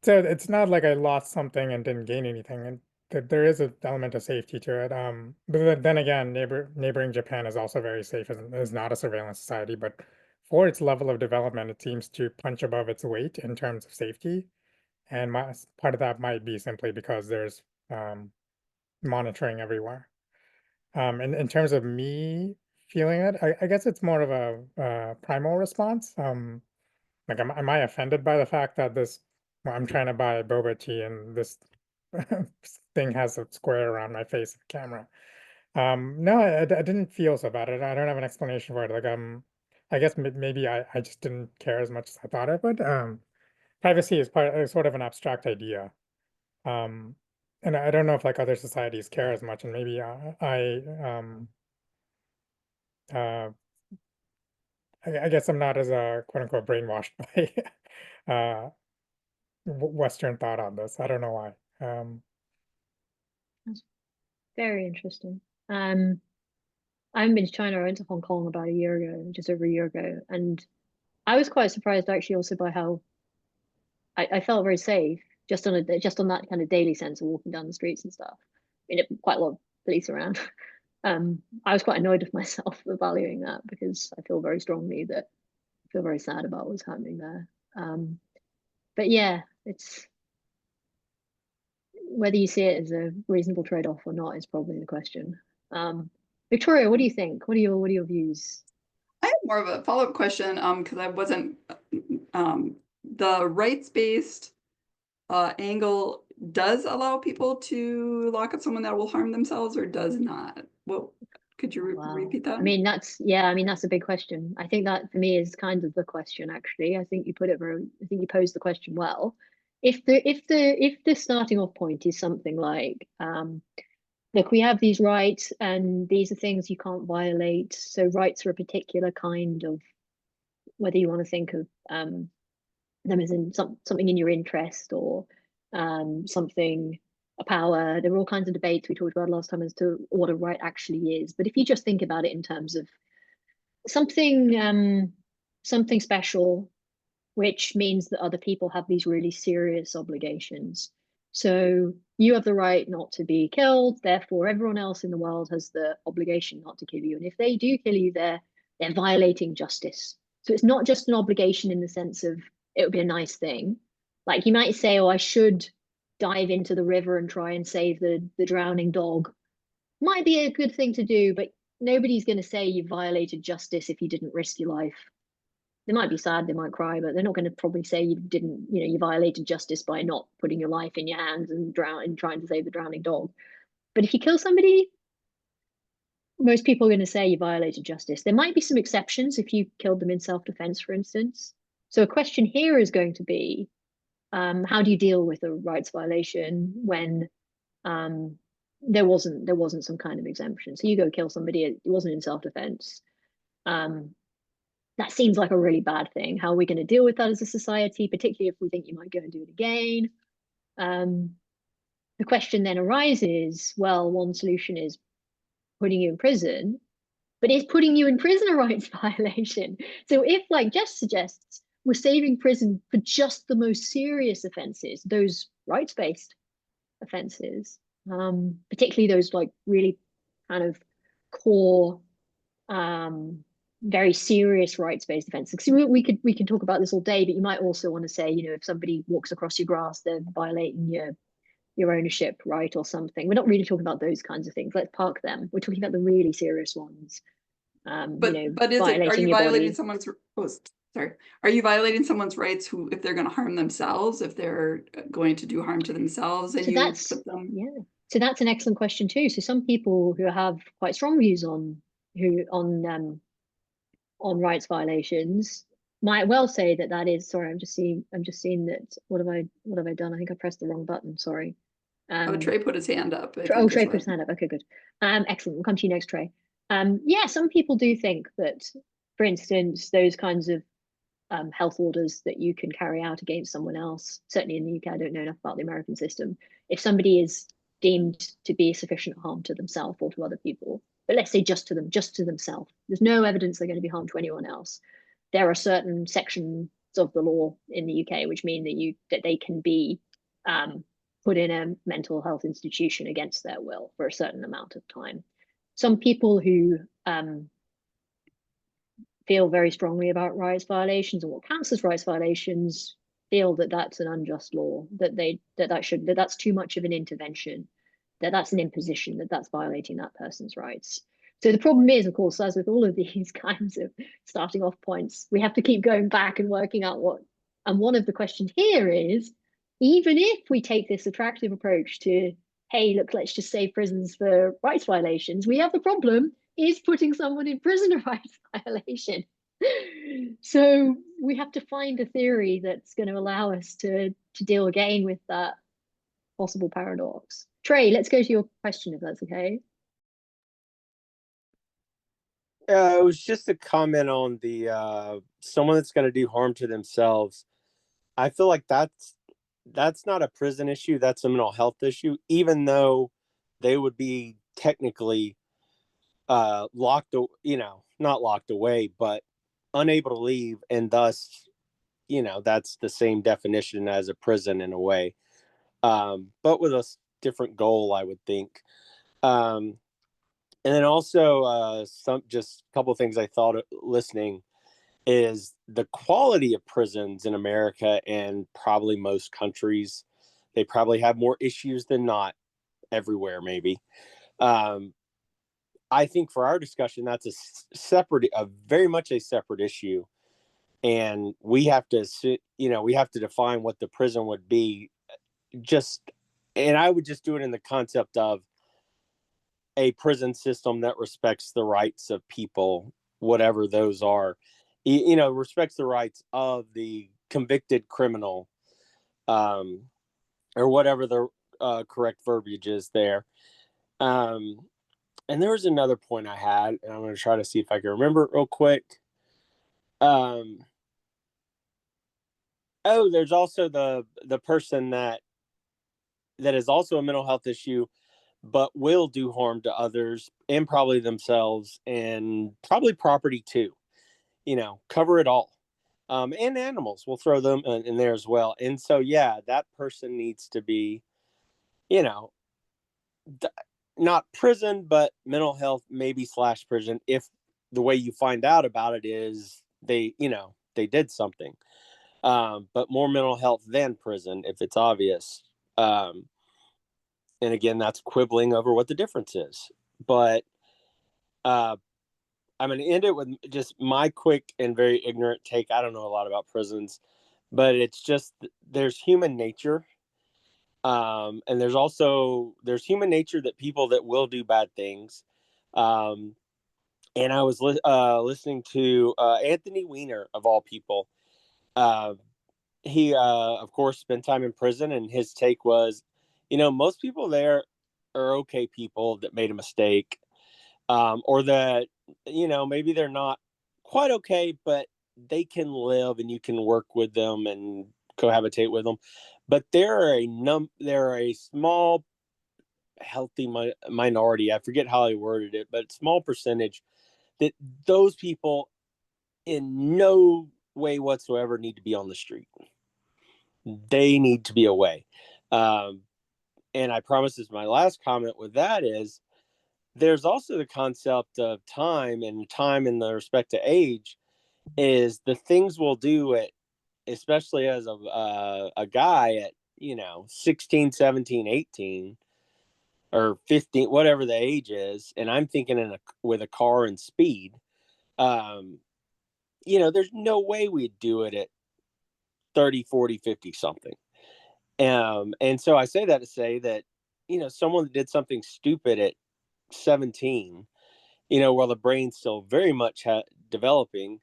so it's not like I lost something and didn't gain anything, and there is an element of safety to it. But then again, neighboring Japan is also very safe and is not a surveillance society, but for its level of development, it seems to punch above its weight in terms of safety. And part of that might be simply because there's monitoring everywhere. And in terms of me feeling it, I guess it's more of a primal response. Like, am I offended by the fact that well, I'm trying to buy boba tea and this thing has a square around my face of the camera? No, I didn't feel so bad. I don't have an explanation for it. Like, I guess maybe I just didn't care as much as I thought I would. privacy is sort of an abstract idea. And I don't know if like other societies care as much, and maybe I guess I'm not as quote unquote brainwashed by Western thought on this. I don't know why. That's very interesting. I haven't been to China. I went to Hong Kong about a year ago, just over a year ago, and I was quite surprised actually also by how I felt very safe just on that kind of daily sense of walking down the streets and stuff. I mean, quite a lot of police around. I was quite annoyed with myself for valuing that because I feel very strongly that I feel very sad about what's happening there. But yeah, it's whether you see it as a reasonable trade-off or not is probably the question. Victoria, what do you think? What are your views? I have more of a follow-up question because I wasn't the rights-based angle does allow people to lock up someone that will harm themselves or does not? Well, could you repeat that? I mean, that's a big question. I think that for me is kind of the question, actually. I think you posed the question well. If the starting off point is something like, look, we have these rights and these are things you can't violate. So rights are a particular kind of, whether you want to think of them as in something in your interest or something, a power. There were all kinds of debates we talked about last time as to what a right actually is. But if you just think about it in terms of something special, which means that other people have these really serious obligations. So you have the right not to be killed, therefore everyone else in the world has the obligation not to kill you. And if they do kill you, they're violating justice. So it's not just an obligation in the sense of it would be a nice thing. Like you might say, oh, I should dive into the river and try and save the drowning dog. Might be a good thing to do, but nobody's going to say you violated justice if you didn't risk your life. They might be sad, they might cry, but they're not going to probably say you didn't, you violated justice by not putting your life in your hands and trying to save the drowning dog. But if you kill somebody, most people are going to say you violated justice. There might be some exceptions if you killed them in self-defense, for instance. So a question here is going to be, how do you deal with a rights violation when there wasn't some kind of exemption? So you go kill somebody, it wasn't in self-defense. That seems like a really bad thing. How are we going to deal with that as a society, particularly if we think you might go and do it again? The question then arises, well, one solution is putting you in prison, but is putting you in prison a rights violation? So if, like Jess suggests, we're saving prison for just the most serious offenses, those rights-based offenses, particularly those like really kind of core, very serious rights-based offenses. So we could talk about this all day, but you might also want to say, if somebody walks across your grass, they're violating your ownership right or something. We're not really talking about those kinds of things. Let's park them. We're talking about the really serious ones. But are you violating someone's? Oh, sorry. Are you violating someone's rights who, if they're going to harm themselves, if they're going to do harm to themselves, and So that's an excellent question too. So some people who have quite strong views on rights violations might well say that is, sorry, I'm just seeing that, what have I done? I think I pressed the wrong button, sorry. Trey put his hand up. Trey put his hand up, okay, good. Excellent, we'll come to you next, Trey. Yeah, some people do think that, for instance, those kinds of health orders that you can carry out against someone else, certainly in the UK, I don't know enough about the American system, if somebody is deemed to be sufficient harm to themselves or to other people, but let's say just to themselves, there's no evidence they're going to be harmed to anyone else, there are certain sections of the law in the UK which mean that they can be put in a mental health institution against their will for a certain amount of time. Some people who feel very strongly about rights violations and what counts as rights violations feel that that's an unjust law, that that's too much of an intervention, that's an imposition, that's violating that person's rights. So the problem is, of course, as with all of these kinds of starting off points, we have to keep going back and working out and one of the questions here is, even if we take this attractive approach to, hey, look, let's just save prisons for rights violations, we have the problem, is putting someone in prison a rights violation? So we have to find a theory that's going to allow us to deal again with that possible paradox. Trey, let's go to your question if that's okay. It was just a comment on the someone that's going to do harm to themselves. I feel like that's not a prison issue. That's a mental health issue, even though they would be technically locked, not locked away, but unable to leave, and thus, that's the same definition as a prison in a way, but with a different goal, I would think. And then also just a couple of things I thought of listening is the quality of prisons in America and probably most countries. They probably have more issues than not everywhere, maybe. I think for our discussion, that's very much a separate issue. And we have to define what the prison would be. And I would just do it in the concept of a prison system that respects the rights of people, whatever those are, respects the rights of the convicted criminal, or whatever the correct verbiage is there. And there was another point I had, and I'm going to try to see if I can remember it real quick. There's also the person that is also a mental health issue, but will do harm to others and probably themselves and probably property too. Cover it all. And animals, we'll throw them in there as well. And so, yeah, that person needs to be, not prison, but mental health, maybe / prison, if the way you find out about it is they did something. But more mental health than prison, if it's obvious. And again, that's quibbling over what the difference is. But I'm going to end it with just my quick and very ignorant take. I don't know a lot about prisons, but it's just there's human nature. And there's human nature that people that will do bad things. And I was listening to Anthony Weiner, of all people. He, of course, spent time in prison, and his take was, most people there are okay people that made a mistake, or that, maybe they're not quite okay, but they can live and you can work with them and cohabitate with them. But there are a small, healthy minority. I forget how he worded it, but small percentage that those people in no way whatsoever need to be on the street. They need to be away. And I promise this is my last comment with that is there's also the concept of time, and time in the respect to age is the things we'll do at, especially as a guy at, 16, 17, 18 or 15, whatever the age is. And I'm thinking with a car and speed, there's no way we'd do it at 30, 40, 50 something. And so I say that to say that, someone that did something stupid at 17, while the brain's still very much developing,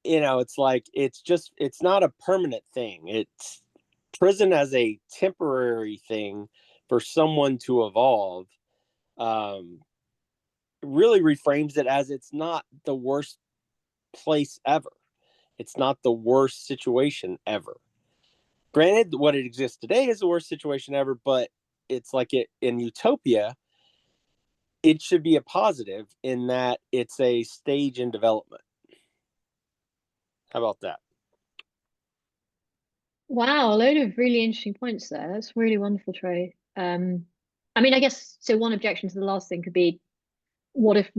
it's like, it's not a permanent thing. It's prison as a temporary thing for someone to evolve, really reframes it as it's not the worst place ever. It's not the worst situation ever. Granted, what it exists today is the worst situation ever, but it's like in Utopia, it should be a positive in that it's a stage in development. How about that? Wow, a load of really interesting points there. That's really wonderful, Trey. I guess so. One objection to the last thing could be, what if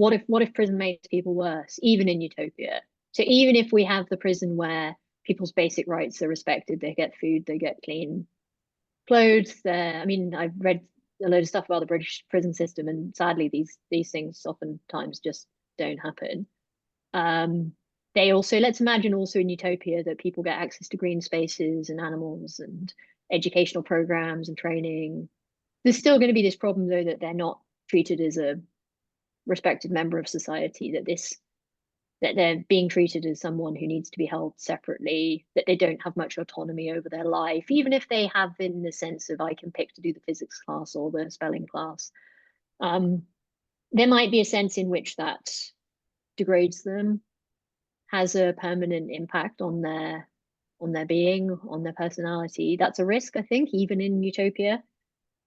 prison makes people worse, even in Utopia? So even if we have the prison where people's basic rights are respected, they get food, they get clean clothes. I've read a load of stuff about the British prison system, and sadly, these things oftentimes just don't happen. Let's imagine also in Utopia that people get access to green spaces and animals and educational programs and training. There's still going to be this problem, though, that they're not treated as a respected member of society, that this that they're being treated as someone who needs to be held separately, that they don't have much autonomy over their life, even if they have in the sense of I can pick to do the physics class or the spelling class. There might be a sense in which that degrades them, has a permanent impact on their being, on their personality. That's a risk, I think, even in Utopia.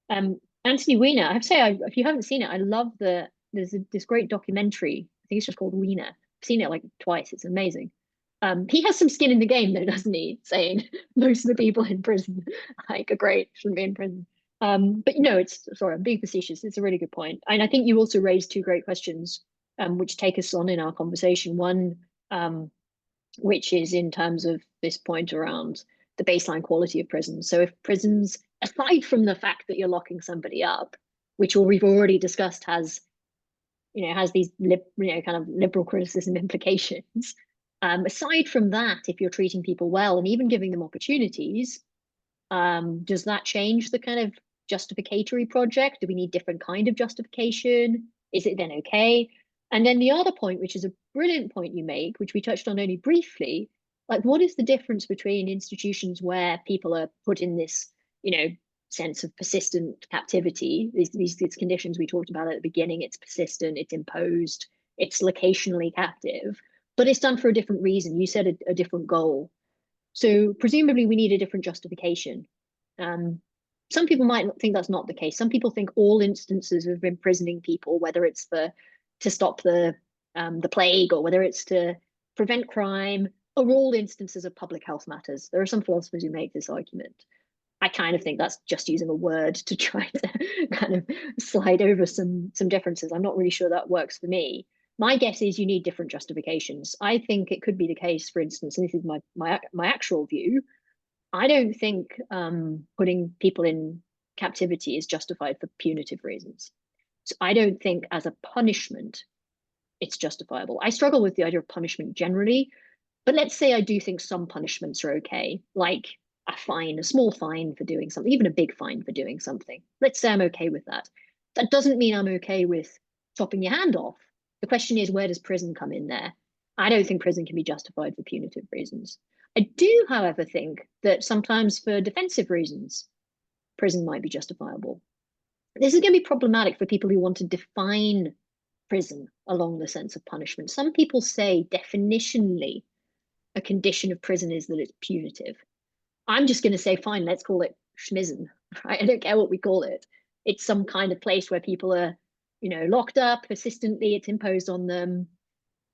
Anthony Weiner, I have to say, if you haven't seen it, I love there's this great documentary. I think it's just called Weiner. I've seen it like twice. It's amazing. He has some skin in the game though, doesn't he? Saying most of the people in prison like are great, shouldn't be in prison. But sorry, I'm being facetious. It's a really good point. And I think you also raised two great questions, which take us on in our conversation. One, which is in terms of this point around the baseline quality of prisons. So if prisons, aside from the fact that you're locking somebody up, which we've already discussed has these kind of liberal criticism implications. Aside from that, if you're treating people well and even giving them opportunities, does that change the kind of justificatory project? Do we need different kind of justification? Is it then okay? And then the other point, which is a brilliant point you make, which we touched on only briefly, like what is the difference between institutions where people are put in this, sense of persistent captivity, these conditions we talked about at the beginning, it's persistent, it's imposed, it's locationally captive, but it's done for a different reason. You said a different goal. So presumably we need a different justification. Some people might think that's not the case. Some people think all instances of imprisoning people, whether it's to stop the plague or whether it's to prevent crime, are all instances of public health matters. There are some philosophers who make this argument. I kind of think that's just using a word to try to kind of slide over some differences. I'm not really sure that works for me. My guess is you need different justifications. I think it could be the case, for instance, and this is my actual view, I don't think putting people in captivity is justified for punitive reasons. So I don't think as a punishment, it's justifiable. I struggle with the idea of punishment generally, but let's say I do think some punishments are okay, like a fine, a small fine for doing something, even a big fine for doing something. Let's say I'm okay with that. That doesn't mean I'm okay with chopping your hand off. The question is, where does prison come in there? I don't think prison can be justified for punitive reasons. I do, however, think that sometimes for defensive reasons, prison might be justifiable. This is going to be problematic for people who want to define prison along the sense of punishment. Some people say definitionally a condition of prison is that it's punitive. I'm just going to say, fine, let's call it schmisen, right? I don't care what we call it. It's some kind of place where people are, locked up persistently, it's imposed on them.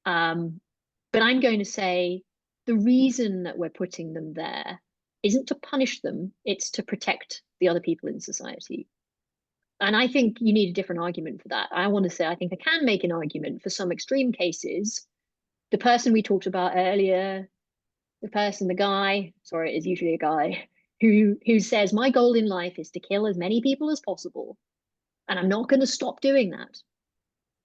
But I'm going to say the reason that we're putting them there isn't to punish them, it's to protect the other people in society. And I think you need a different argument for that. I want to say, I think I can make an argument for some extreme cases. The person we talked about earlier, the guy, sorry, it is usually a guy, who says, my goal in life is to kill as many people as possible, and I'm not going to stop doing that.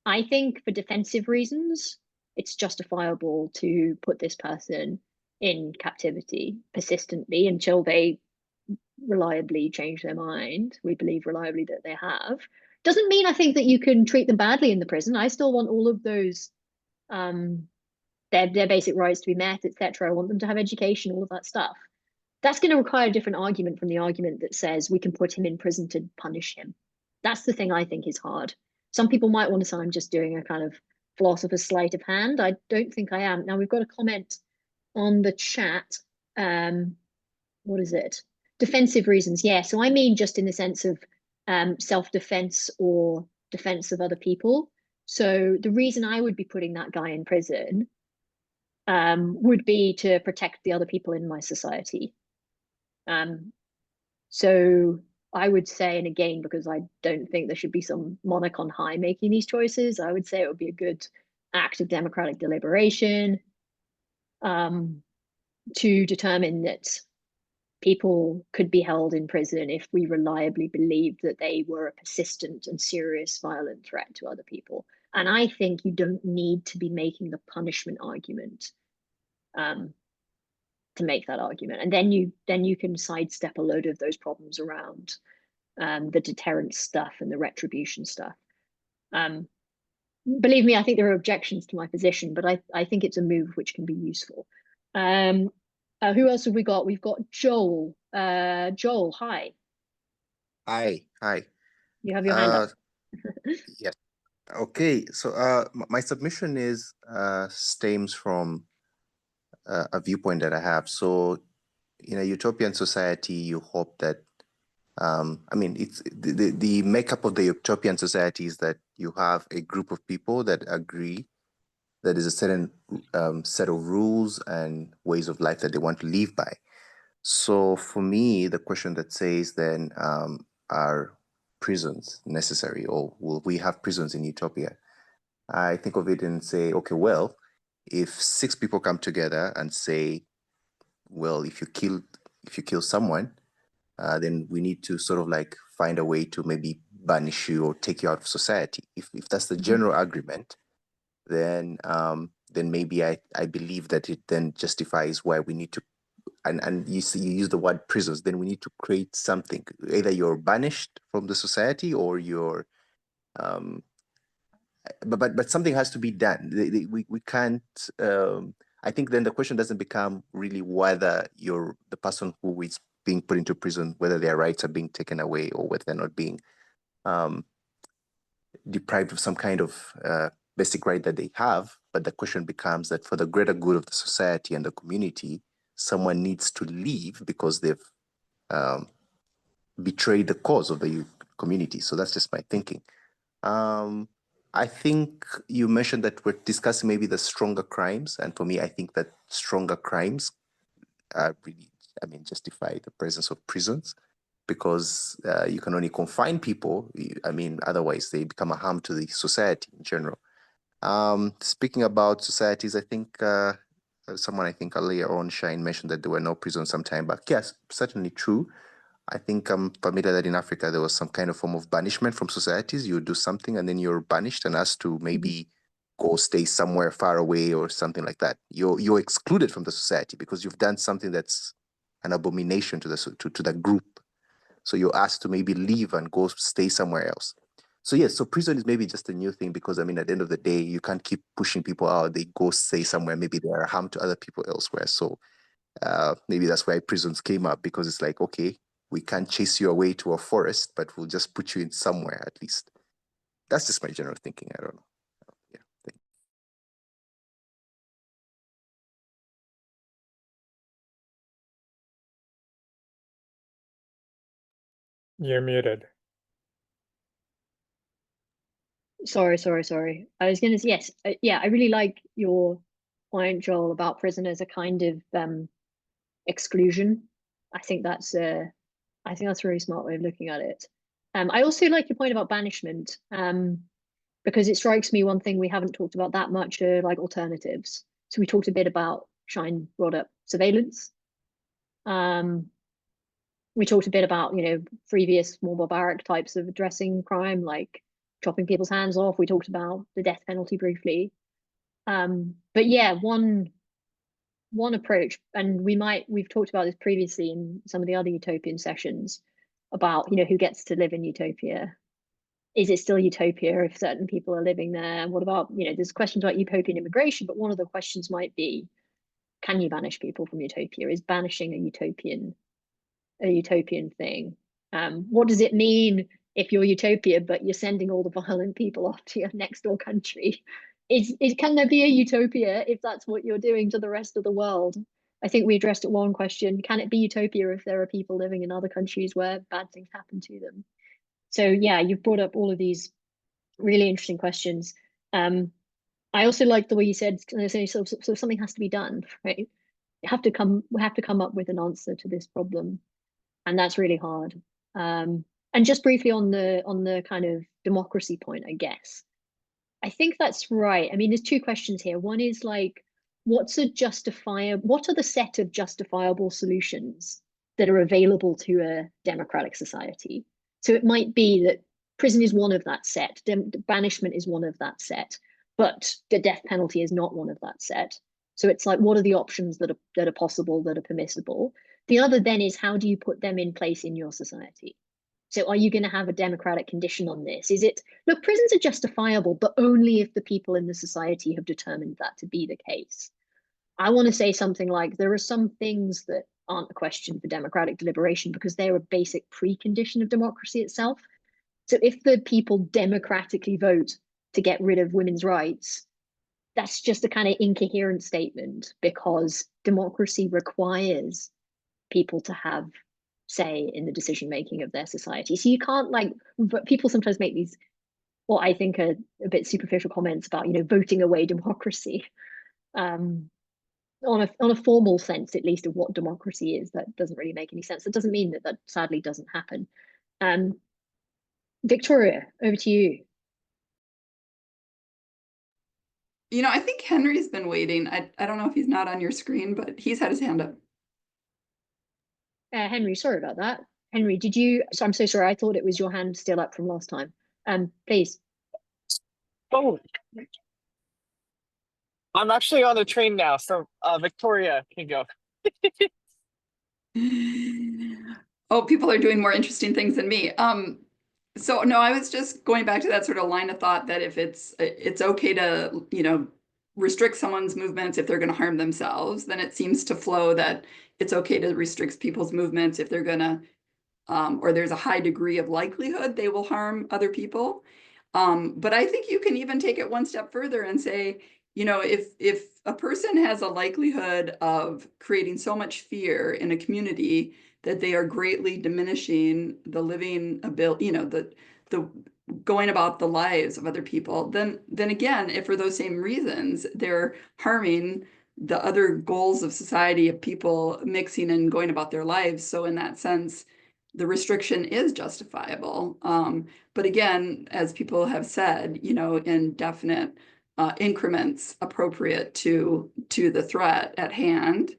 I think for defensive reasons, it's justifiable to put this person in captivity persistently until they reliably change their mind. We believe reliably that they have. Doesn't mean I think that you can treat them badly in the prison. I still want all of those their basic rights to be met, etc. I want them to have education, all of that stuff. That's going to require a different argument from the argument that says we can put him in prison to punish him. That's the thing I think is hard. Some people might want to say I'm just doing a kind of philosopher's sleight of hand. I don't think I am. Now we've got a comment on the chat. What is it? Defensive reasons. Yeah, so I mean just in the sense of self-defense or defense of other people. So the reason I would be putting that guy in prison would be to protect the other people in my society. So I would say, and again, because I don't think there should be some monarch on high making these choices, I would say it would be a good act of democratic deliberation to determine that people could be held in prison if we reliably believed that they were a persistent and serious violent threat to other people. And I think you don't need to be making the punishment argument to make that argument. And then you can sidestep a load of those problems around the deterrence stuff and the retribution stuff. believe me, I think there are objections to my position, but I think it's a move which can be useful. Who else have we got? We've got Joel. Joel, hi. Hi. You have your hand up. Yes. Okay. So my submission is stems from a viewpoint that I have. So in a utopian society, you hope that I mean, it's the makeup of the utopian society is that you have a group of people that agree that there's a certain set of rules and ways of life that they want to live by. So for me, the question that says then, are prisons necessary, or will we have prisons in Utopia? I think of it and say, okay, well, if 6 people come together and say, well, if you kill someone, then we need to sort of like find a way to maybe banish you or take you out of society. If that's the general agreement, then maybe I believe that it then justifies why we need to, and you use the word prisons, then we need to create something. Either you're banished from the society or you're but something has to be done. We can't I think then the question doesn't become really whether you're the person who is being put into prison, whether their rights are being taken away or whether they're not being deprived of some kind of basic right that they have. But the question becomes that for the greater good of the society and the community, someone needs to leave because they've betrayed the cause of the community. So that's just my thinking. I think you mentioned that we're discussing maybe the stronger crimes. And for me, I think that stronger crimes really, justify the presence of prisons, because you can only confine people. Otherwise they become a harm to the society in general. Speaking about societies, I think someone, I think earlier on, Shine, mentioned that there were no prisons sometime back. Yes, certainly true. I think I'm familiar that in Africa there was some kind of form of banishment from societies. You do something and then you're banished and asked to maybe go stay somewhere far away or something like that. You're excluded from the society because you've done something that's an abomination to the group. So you're asked to maybe leave and go stay somewhere else. So yes, so prison is maybe just a new thing because at the end of the day, you can't keep pushing people out. They go stay somewhere. Maybe they are a harm to other people elsewhere. So maybe that's why prisons came up, because it's like, okay, we can't chase you away to a forest, but we'll just put you in somewhere at least. That's just my general thinking. I don't know. Yeah. Thank you. You're muted. Sorry. I was going to say, yes. Yeah, I really like your point, Joel, about prison as a kind of exclusion. I think that's a really smart way of looking at it. I also like your point about banishment, because it strikes me one thing we haven't talked about that much are like alternatives. So we talked a bit about, Shine brought up surveillance. We talked a bit about, previous more barbaric types of addressing crime, like chopping people's hands off. We talked about the death penalty briefly. But yeah, one approach, and we've talked about this previously in some of the other utopian sessions about, who gets to live in Utopia. Is it still Utopia if certain people are living there? What about, there's questions about utopian immigration, but one of the questions might be, can you banish people from Utopia? Is banishing a utopian thing? What does it mean if you're Utopia, but you're sending all the violent people off to your next door country? Can there be a Utopia if that's what you're doing to the rest of the world? I think we addressed it one question. Can it be Utopia if there are people living in other countries where bad things happen to them? So yeah, you've brought up all of these really interesting questions. I also like the way you said, so something has to be done, right? We have to come up with an answer to this problem, and that's really hard. And just briefly on the kind of democracy point, I guess, I think that's right. There's 2 questions here. One is like, what are the set of justifiable solutions that are available to a democratic society? So it might be that prison is one of that set, banishment is one of that set, but the death penalty is not one of that set. So it's like, what are the options that are possible, that are permissible? The other then is, how do you put them in place in your society? So are you going to have a democratic condition on this? Is it, look, prisons are justifiable, but only if the people in the society have determined that to be the case. I want to say something like there are some things that aren't a question for democratic deliberation because they're a basic precondition of democracy itself. So if the people democratically vote to get rid of women's rights, that's just a kind of incoherent statement because democracy requires people to have say in the decision making of their society. So you can't like, people sometimes make these, what I think are a bit superficial comments about, voting away democracy. On a formal sense, at least, of what democracy is, that doesn't really make any sense. That doesn't mean that that sadly doesn't happen. Victoria, over to you. I think Henry's been waiting. I don't know if he's not on your screen, but he's had his hand up. Henry, sorry about that. Henry, did you? So I'm so sorry. I thought it was your hand still up from last time. Please. Oh, I'm actually on the train now, so Victoria can go. Oh, people are doing more interesting things than me. So no, I was just going back to that sort of line of thought that if it's okay to, restrict someone's movements if they're going to harm themselves, then it seems to flow that it's okay to restrict people's movements if they're going to, or there's a high degree of likelihood they will harm other people. But I think you can even take it one step further and say, if a person has a likelihood of creating so much fear in a community that they are greatly diminishing the living ability, the going about the lives of other people, then again, if for those same reasons, they're harming the other goals of society of people mixing and going about their lives. So in that sense, the restriction is justifiable. But again, as people have said, in definite increments appropriate to the threat at hand.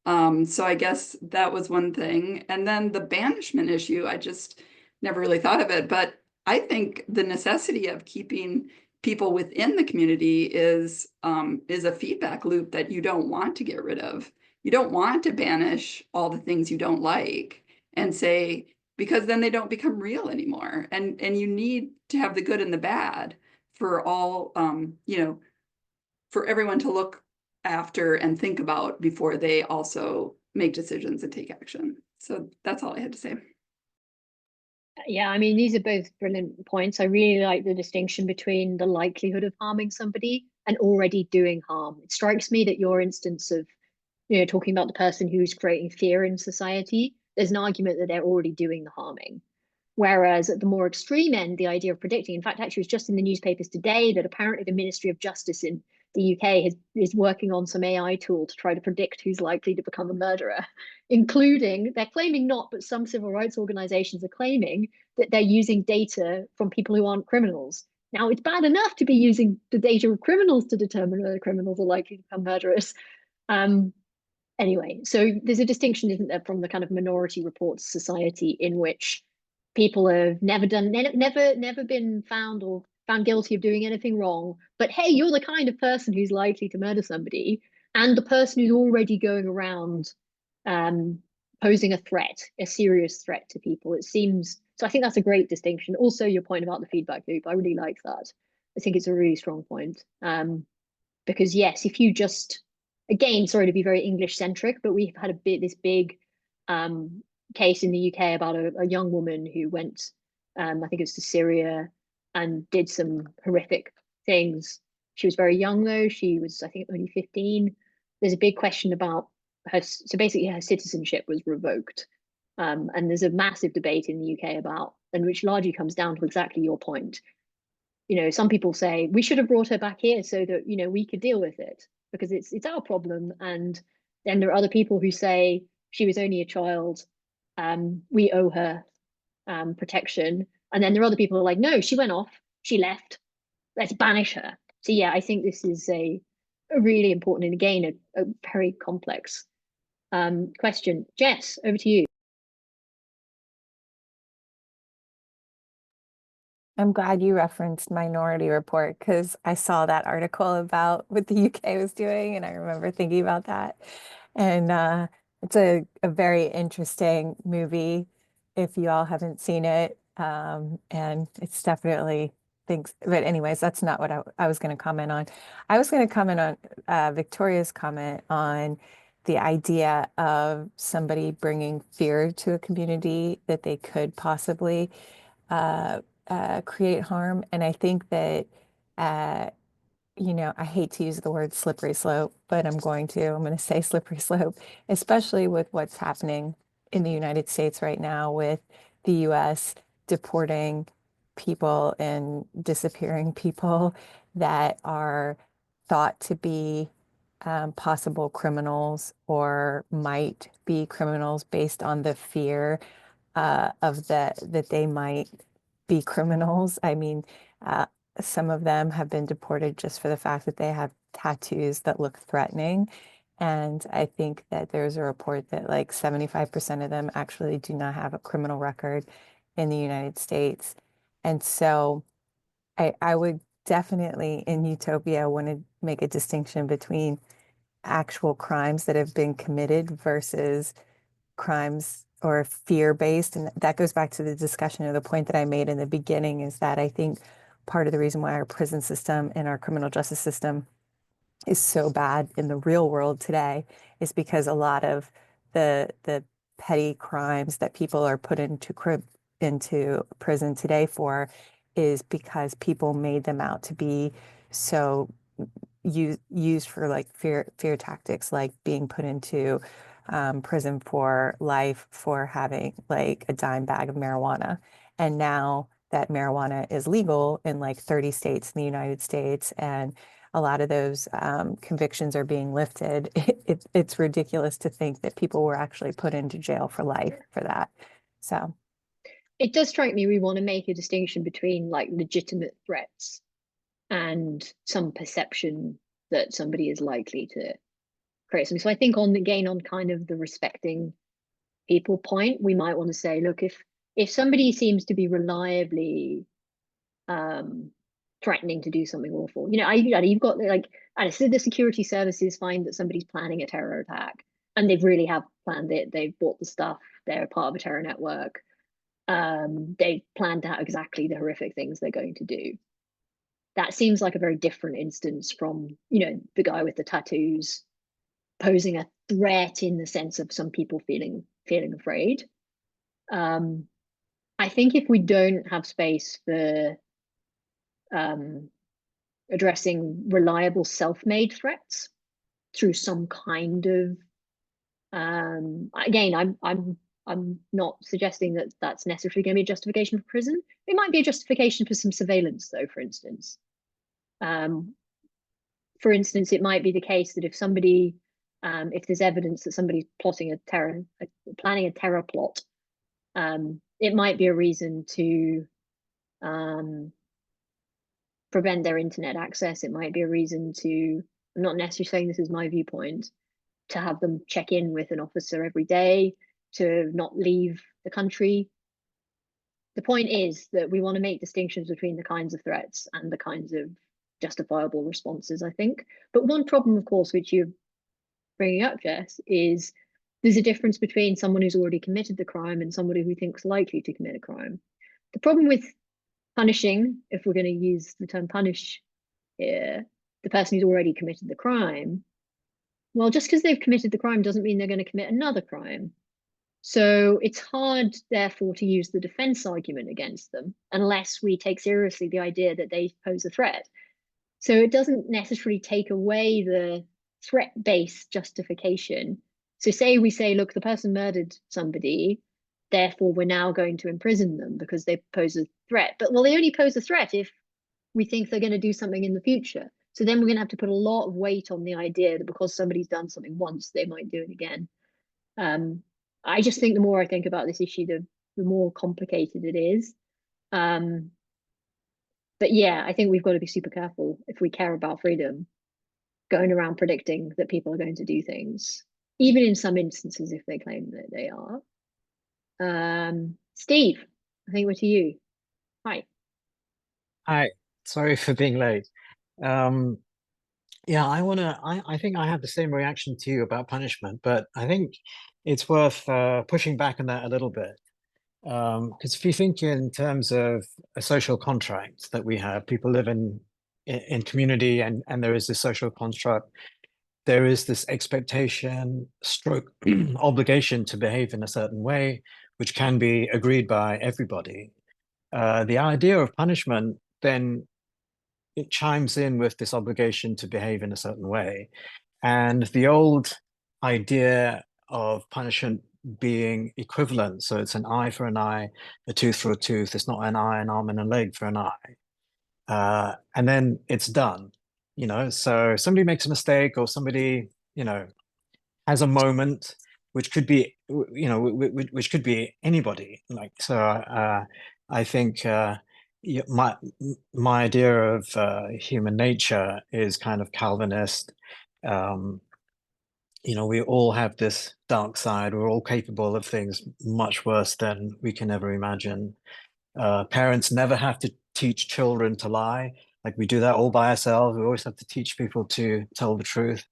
So I guess that was one thing. And then the banishment issue, I just never really thought of it, but I think the necessity of keeping people within the community is a feedback loop that you don't want to get rid of. You don't want to banish all the things you don't like and say, because then they don't become real anymore. And you need to have the good and the bad for all, for everyone to look after and think about before they also make decisions and take action. So that's all I had to say. Yeah, I mean, these are both brilliant points. I really like the distinction between the likelihood of harming somebody and already doing harm. It strikes me that your instance of, talking about the person who's creating fear in society, there's an argument that they're already doing the harming. Whereas at the more extreme end, the idea of predicting, in fact, actually it was just in the newspapers today that apparently the Ministry of Justice in the UK is working on some AI tool to try to predict who's likely to become a murderer, including, they're claiming not, but some civil rights organizations are claiming that they're using data from people who aren't criminals. Now, it's bad enough to be using the data of criminals to determine whether criminals are likely to become murderers. Anyway, so there's a distinction, isn't there, from the kind of Minority Report society in which people have never been found guilty of doing anything wrong, but hey, you're the kind of person who's likely to murder somebody, and the person who's already going around posing a serious threat to people. It seems, so I think that's a great distinction. Also, your point about the feedback loop, I really like that. I think it's a really strong point. Because yes, if you just, again, sorry to be very English centric, but we've had this big case in the UK about a young woman who went, I think it was to Syria, and did some horrific things. She was very young though. She was, I think, only 15. There's a big question about her. So basically her citizenship was revoked. And there's a massive debate in the UK about, and which largely comes down to exactly your point. Some people say we should have brought her back here so that, we could deal with it because it's our problem. And then there are other people who say she was only a child. We owe her protection. And then there are other people who are like, no, she went off, she left, let's banish her. So yeah, I think this is a really important and again, a very complex question. Jess, over to you. I'm glad you referenced Minority Report because I saw that article about what the UK was doing, and I remember thinking about that. And it's a very interesting movie if you all haven't seen it. And it's definitely things, but anyways, that's not what I was going to comment on. I was going to comment on Victoria's comment on the idea of somebody bringing fear to a community that they could possibly create harm. And I think that, I hate to use the word slippery slope, but I'm going to say slippery slope, especially with what's happening in the United States right now with the US deporting people and disappearing people that are thought to be possible criminals or might be criminals based on the fear that they might be criminals. I mean, some of them have been deported just for the fact that they have tattoos that look threatening. And I think that there's a report that like 75% of them actually do not have a criminal record in the United States. And so I would definitely in Utopia want to make a distinction between actual crimes that have been committed versus crimes or fear-based. And that goes back to the discussion or the point that I made in the beginning is that I think part of the reason why our prison system and our criminal justice system is so bad in the real world today is because a lot of the petty crimes that people are put into prison today for is because people made them out to be so used for like fear tactics, like being put into prison for life for having like a dime bag of marijuana. And now that marijuana is legal in like 30 states in the United States, and a lot of those convictions are being lifted, it's ridiculous to think that people were actually put into jail for life for that. So it does strike me we want to make a distinction between like legitimate threats and some perception that somebody is likely to create something. So I think on kind of the respecting people point, we might want to say, look, if somebody seems to be reliably threatening to do something awful, you've got like, so the security services find that somebody's planning a terror attack and they really have planned it. They've bought the stuff. They're part of a terror network. They've planned out exactly the horrific things they're going to do. That seems like a very different instance from, the guy with the tattoos posing a threat in the sense of some people feeling afraid. I think if we don't have space for addressing reliable self-made threats through some kind of, again, I'm not suggesting that that's necessarily going to be a justification for prison. It might be a justification for some surveillance, though, for instance. For instance, it might be the case that if somebody, if there's evidence that somebody's planning a terror plot, it might be a reason to prevent their internet access. It might be a reason to, I'm not necessarily saying this is my viewpoint, to have them check in with an officer every day, to not leave the country. The point is that we want to make distinctions between the kinds of threats and the kinds of justifiable responses, I think. But one problem, of course, which you're bringing up, Jess, is there's a difference between someone who's already committed the crime and somebody who thinks likely to commit a crime. The problem with punishing, if we're going to use the term punish here, the person who's already committed the crime, well, just because they've committed the crime doesn't mean they're going to commit another crime. So it's hard, therefore, to use the defense argument against them unless we take seriously the idea that they pose a threat. So it doesn't necessarily take away the threat-based justification. So we say, look, the person murdered somebody, therefore we're now going to imprison them because they pose a threat. But well, they only pose a threat if we think they're going to do something in the future. So then we're going to have to put a lot of weight on the idea that because somebody's done something once, they might do it again. I just think the more I think about this issue, the more complicated it is. But yeah, I think we've got to be super careful if we care about freedom, going around predicting that people are going to do things, even in some instances if they claim that they are. Steve, I think we're to you. Hi. Hi, sorry for being late. Yeah, I think I have the same reaction to you about punishment, but I think it's worth pushing back on that a little bit. Because if you think in terms of a social contract that we have, people live in community, and there is this social construct. There is this expectation, stroke, obligation to behave in a certain way, which can be agreed by everybody. The idea of punishment then it chimes in with this obligation to behave in a certain way. And the old idea of punishment being equivalent, so it's an eye for an eye, a tooth for a tooth, it's not an eye, an arm, and a leg for an eye. And then it's done, so somebody makes a mistake, or somebody, has a moment, which could be, which could be anybody. I think my idea of human nature is kind of Calvinist. We all have this dark side. We're all capable of things much worse than we can ever imagine. Parents never have to teach children to lie. Like, we do that all by ourselves. We always have to teach people to tell the truth.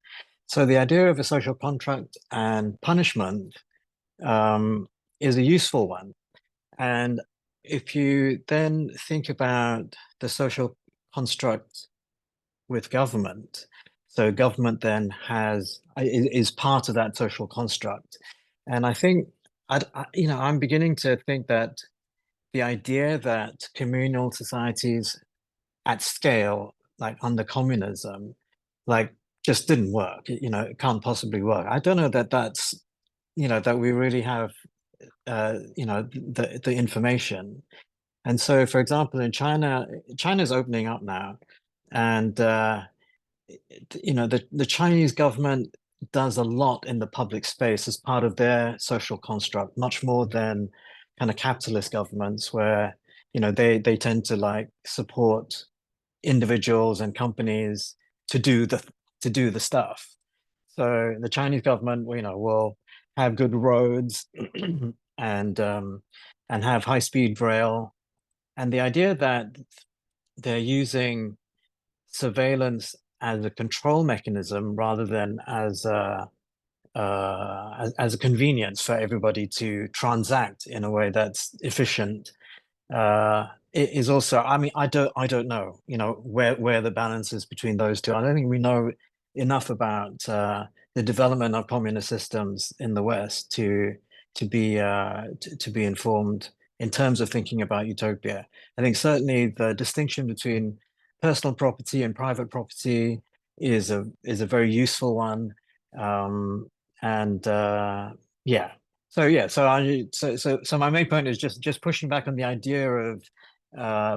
So the idea of a social contract and punishment is a useful one. And if you then think about the social construct with government, so government then is part of that social construct. And I think, I'm beginning to think that the idea that communal societies at scale, like under communism, like just didn't work. It can't possibly work. I don't know that's, that we really have, the information. And so, for example, in China's opening up now, and the Chinese government does a lot in the public space as part of their social construct, much more than kind of capitalist governments, where they tend to like support individuals and companies to do the stuff. So the Chinese government, will have good roads and have high-speed rail, and the idea that they're using surveillance as a control mechanism rather than as a convenience for everybody to transact in a way that's efficient. It is also, I mean, I don't know, where the balance is between those two. I don't think we know enough about the development of communist systems in the West to be informed in terms of thinking about utopia. I think certainly the distinction between personal property and private property is a very useful one. And yeah. So my main point is just pushing back on the idea of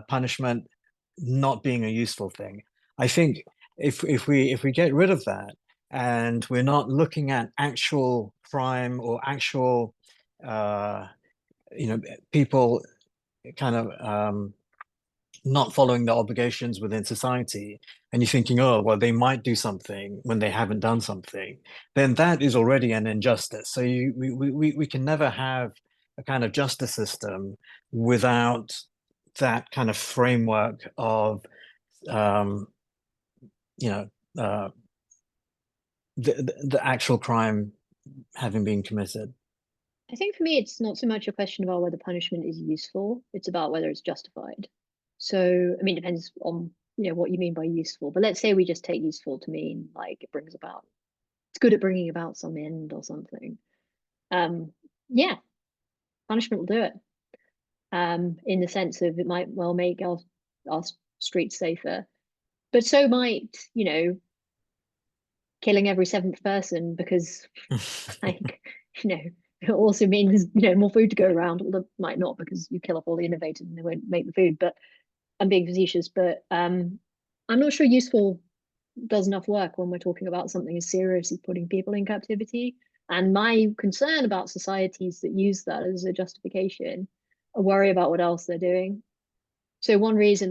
punishment not being a useful thing. I think if we get rid of that, and we're not looking at actual crime or actual people kind of not following their obligations within society, and you're thinking, oh, well, they might do something when they haven't done something, then that is already an injustice. So we can never have a kind of justice system without that kind of framework of the actual crime having been committed. I think for me, it's not so much a question about whether punishment is useful, it's about whether it's justified. So, I mean, it depends on, what you mean by useful, but let's say we just take useful to mean like it's good at bringing about some end or something. Yeah, punishment will do it. In the sense of it might well make our streets safer, but so might, killing every seventh person, because like, it also means, more food to go around. Although it might not, because you kill off all the innovators and they won't make the food. But I'm being facetious, but I'm not sure useful does enough work when we're talking about something as serious as putting people in captivity. And my concern about societies that use that as a justification, I worry about what else they're doing. So one reason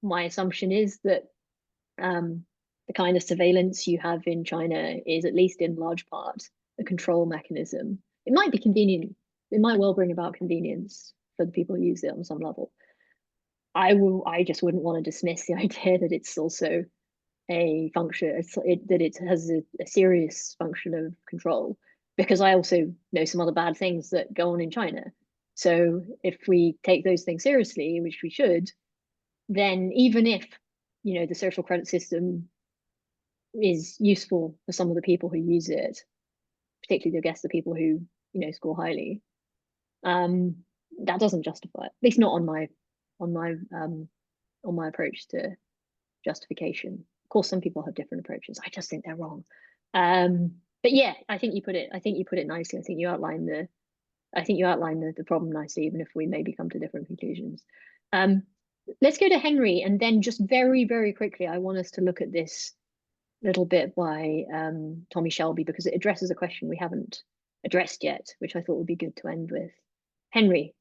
my assumption is that the kind of surveillance you have in China is, at least in large part, a control mechanism. It might be convenient. It might well bring about convenience for the people who use it on some level. I just wouldn't want to dismiss the idea that it's also a function, that it has a serious function of control, because I also know some other bad things that go on in China. So if we take those things seriously, which we should, then even if, you know, the social credit system is useful for some of the people who use it, particularly, I guess, the people who, you know, score highly, that doesn't justify it. At least not on my approach to justification. Of course, some people have different approaches. I just think they're wrong. But yeah, I think you put it nicely. I think you outlined the problem nicely, even if we maybe come to different conclusions. Let's go to Henry, and then just very, very quickly, I want us to look at this little bit by Tommy Shelby, because it addresses a question we haven't addressed yet, which I thought would be good to end with. Henry.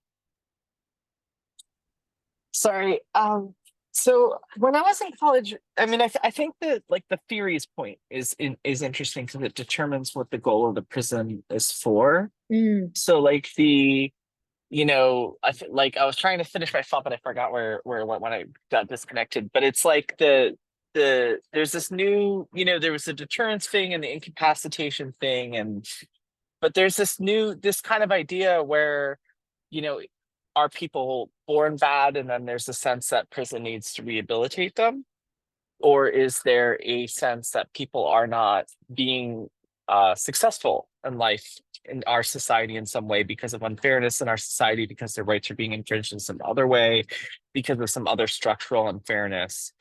Sorry. So when I was in college, I mean, I think that like the theories point is interesting because it determines what the goal of the prison is for. So like you know, like I was trying to finish my thought, but I forgot where when I got disconnected. But it's like there's this new, you know, there was a deterrence thing and the incapacitation thing, but there's this kind of idea where, you know, are people born bad and then there's a sense that prison needs to rehabilitate them? Or is there a sense that people are not being successful in life in our society in some way because of unfairness in our society, because their rights are being infringed in some other way, because of some other structural unfairness?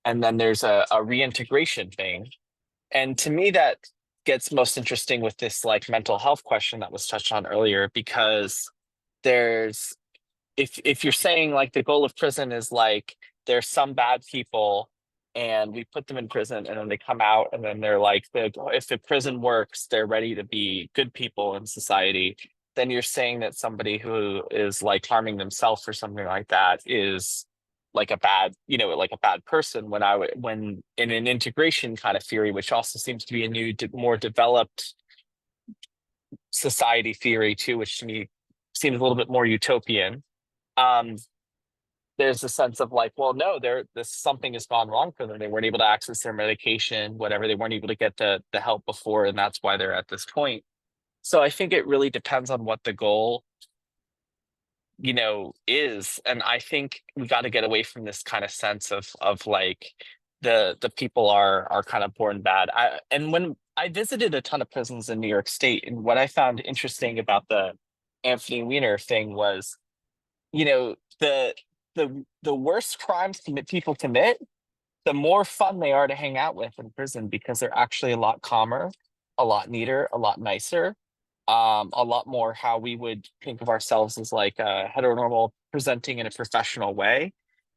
And then there's a reintegration thing. And to me, that gets most interesting with this like mental health question that was touched on earlier, because there's, if you're saying like the goal of prison is like there's some bad people and we put them in prison and then they come out and then they're like, if the prison works, they're ready to be good people in society, then you're saying that somebody who is like harming themselves or something like that is like a bad, you know, like a bad person. When in an integration kind of theory, which also seems to be a new, more developed society theory too, which to me seems a little bit more utopian. There's a sense of like, well, no, something has gone wrong for them. They weren't able to access their medication, whatever. They weren't able to get the help before, and that's why they're at this point. So I think it really depends on what the goal, you know, is. And I think we got to get away from this kind of sense of like the people are kind of born bad. And when I visited a ton of prisons in New York State, and what I found interesting about the Anthony Weiner thing was, you know, the worse crimes people commit, the more fun they are to hang out with in prison, because they're actually a lot calmer, a lot neater, a lot nicer, a lot more how we would think of ourselves as like heteronormal, presenting in a professional way.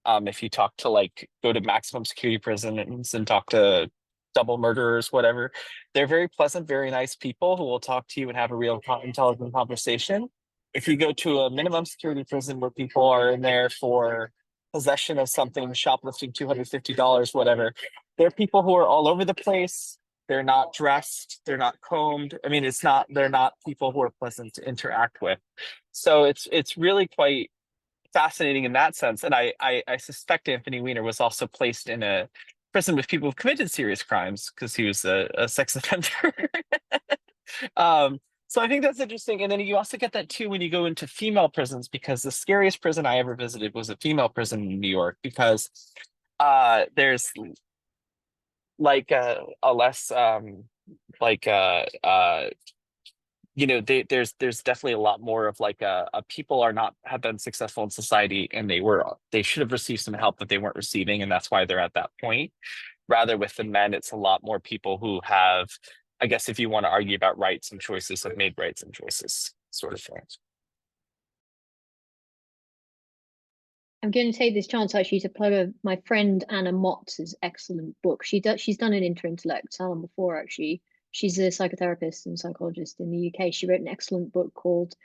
If you talk to go to maximum security prisons and talk to double murderers, whatever, they're very pleasant, very nice people who will talk to you and have a real intelligent conversation. If you go to a minimum security prison where people are in there for possession of something, shoplifting, $250, whatever, they're people who are all over the place. They're not dressed. They're not combed. I mean, they're not people who are pleasant to interact with. So it's really quite fascinating in that sense. And I suspect Anthony Weiner was also placed in a prison with people who've committed serious crimes because he was a sex offender. So I think that's interesting. And then you also get that too when you go into female prisons, because the scariest prison I ever visited was a female prison in New York, because there's like a less you know, there's definitely a lot more of like a people have been successful in society and they should have received some help that they weren't receiving, and that's why they're at that point. Rather with the men, it's a lot more people who have, I guess if you want to argue about rights and choices, have made rights and choices, sort of thing. I'm going to take this chance actually to plug my friend Anna Mott's excellent book. She's done an Interintellect salon before, actually. She's a psychotherapist and psychologist in the UK. She wrote an excellent book called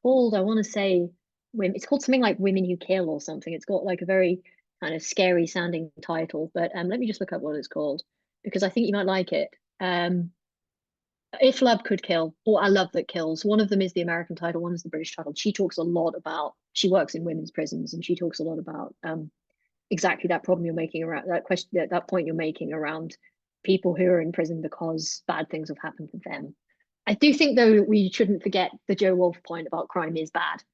I want to say, it's called something like Women Who Kill or something. It's got like a very kind of scary sounding title, but let me just look up what it's called, because I think you might like it. If Love Could Kill, or A Love That Kills. One of them is the American title, one is the British title. She talks a lot about, she works in women's prisons, and she talks a lot about exactly that problem you're making around that question, that point you're making around people who are in prison because bad things have happened to them. I do think, though, we shouldn't forget the Joe Wolf point about crime is bad.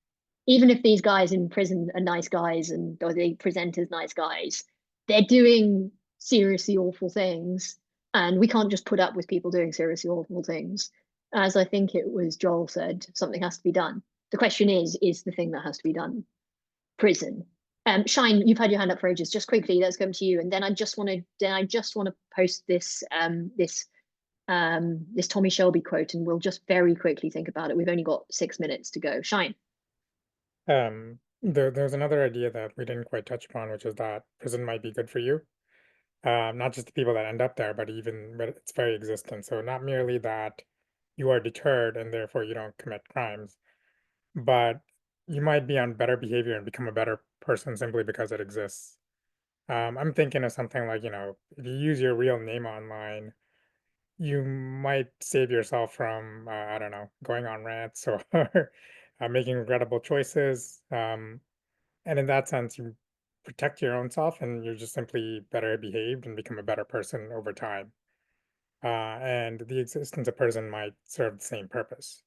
even if these guys in prison are nice guys or they present as nice guys, they're doing seriously awful things. And we can't just put up with people doing seriously awful things. As I think it was Joel said, something has to be done. The question is the thing that has to be done prison? Shine, you've had your hand up for ages. Just quickly, let's come to you. And then I just want to post this this Tommy Shelby quote, and we'll just very quickly think about it. We've only got 6 minutes to go. Shine. There's another idea that we didn't quite touch upon, which is that prison might be good for you. Not just the people that end up there, but its very existence. So not merely that you are deterred and therefore you don't commit crimes, but you might be on better behavior and become a better person simply because it exists. I'm thinking of something like, if you use your real name online, you might save yourself from, I don't know, going on rants or making regrettable choices. And in that sense, you protect your own self and you're just simply better behaved and become a better person over time. And the existence of prison might serve the same purpose.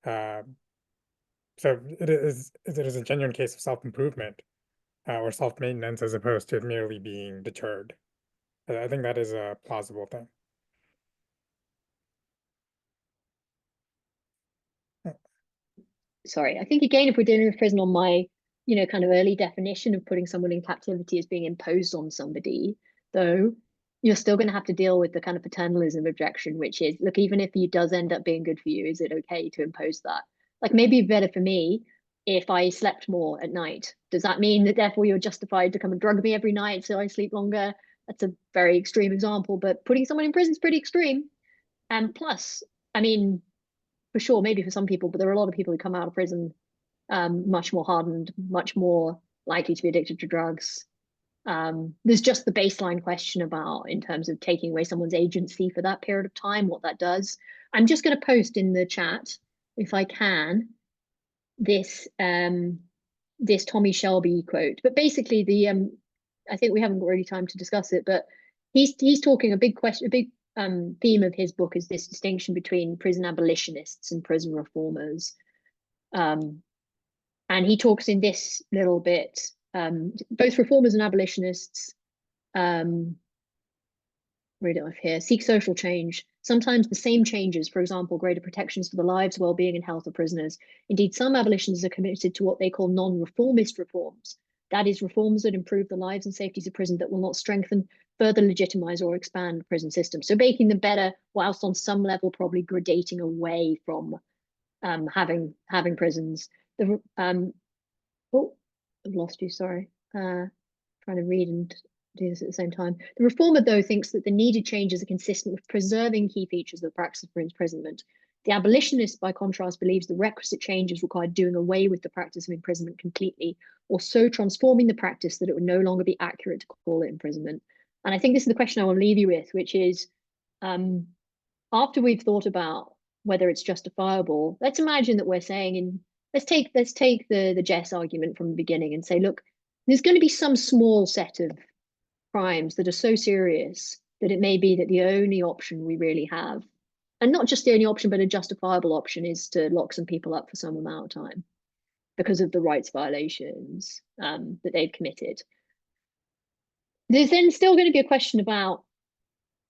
So it is a genuine case of self-improvement or self-maintenance as opposed to merely being deterred. I think that is a plausible thing. Sorry, I think again, if we're dealing with prison on my, kind of early definition of putting someone in captivity as being imposed on somebody, though, you're still going to have to deal with the kind of paternalism objection, which is, look, even if he does end up being good for you, is it okay to impose that? Like, maybe better for me if I slept more at night. Does that mean that therefore you're justified to come and drug me every night so I sleep longer? That's a very extreme example, but putting someone in prison is pretty extreme. And plus, I mean, for sure, maybe for some people, but there are a lot of people who come out of prison much more hardened, much more likely to be addicted to drugs. There's just the baseline question about, in terms of taking away someone's agency for that period of time, what that does. I'm just going to post in the chat, if I can, this this Tommy Shelby quote. But basically, I think we haven't got really time to discuss it, but he's talking a big theme of his book is this distinction between prison abolitionists and prison reformers. And he talks in this little bit, both reformers and abolitionists, read it off here, seek social change, sometimes the same changes, for example, greater protections for the lives, well-being and health of prisoners. Indeed, some abolitionists are committed to what they call non-reformist reforms. That is, reforms that improve the lives and safeties of prison that will not strengthen, further legitimize or expand the prison system. So making them better, whilst on some level probably gradating away from having prisons. Oh, I've lost you, sorry. Trying to read and do this at the same time. The reformer, though, thinks that the needed changes are consistent with preserving key features of the practice of imprisonment. The abolitionist, by contrast, believes the requisite changes require doing away with the practice of imprisonment completely, or so transforming the practice that it would no longer be accurate to call it imprisonment. And I think this is the question I want to leave you with, which is, after we've thought about whether it's justifiable, let's imagine that we're saying, let's take the Jess argument from the beginning and say, look, there's going to be some small set of crimes that are so serious that it may be that the only option we really have, and not just the only option, but a justifiable option, is to lock some people up for some amount of time because of the rights violations that they've committed. There's then still going to be a question about,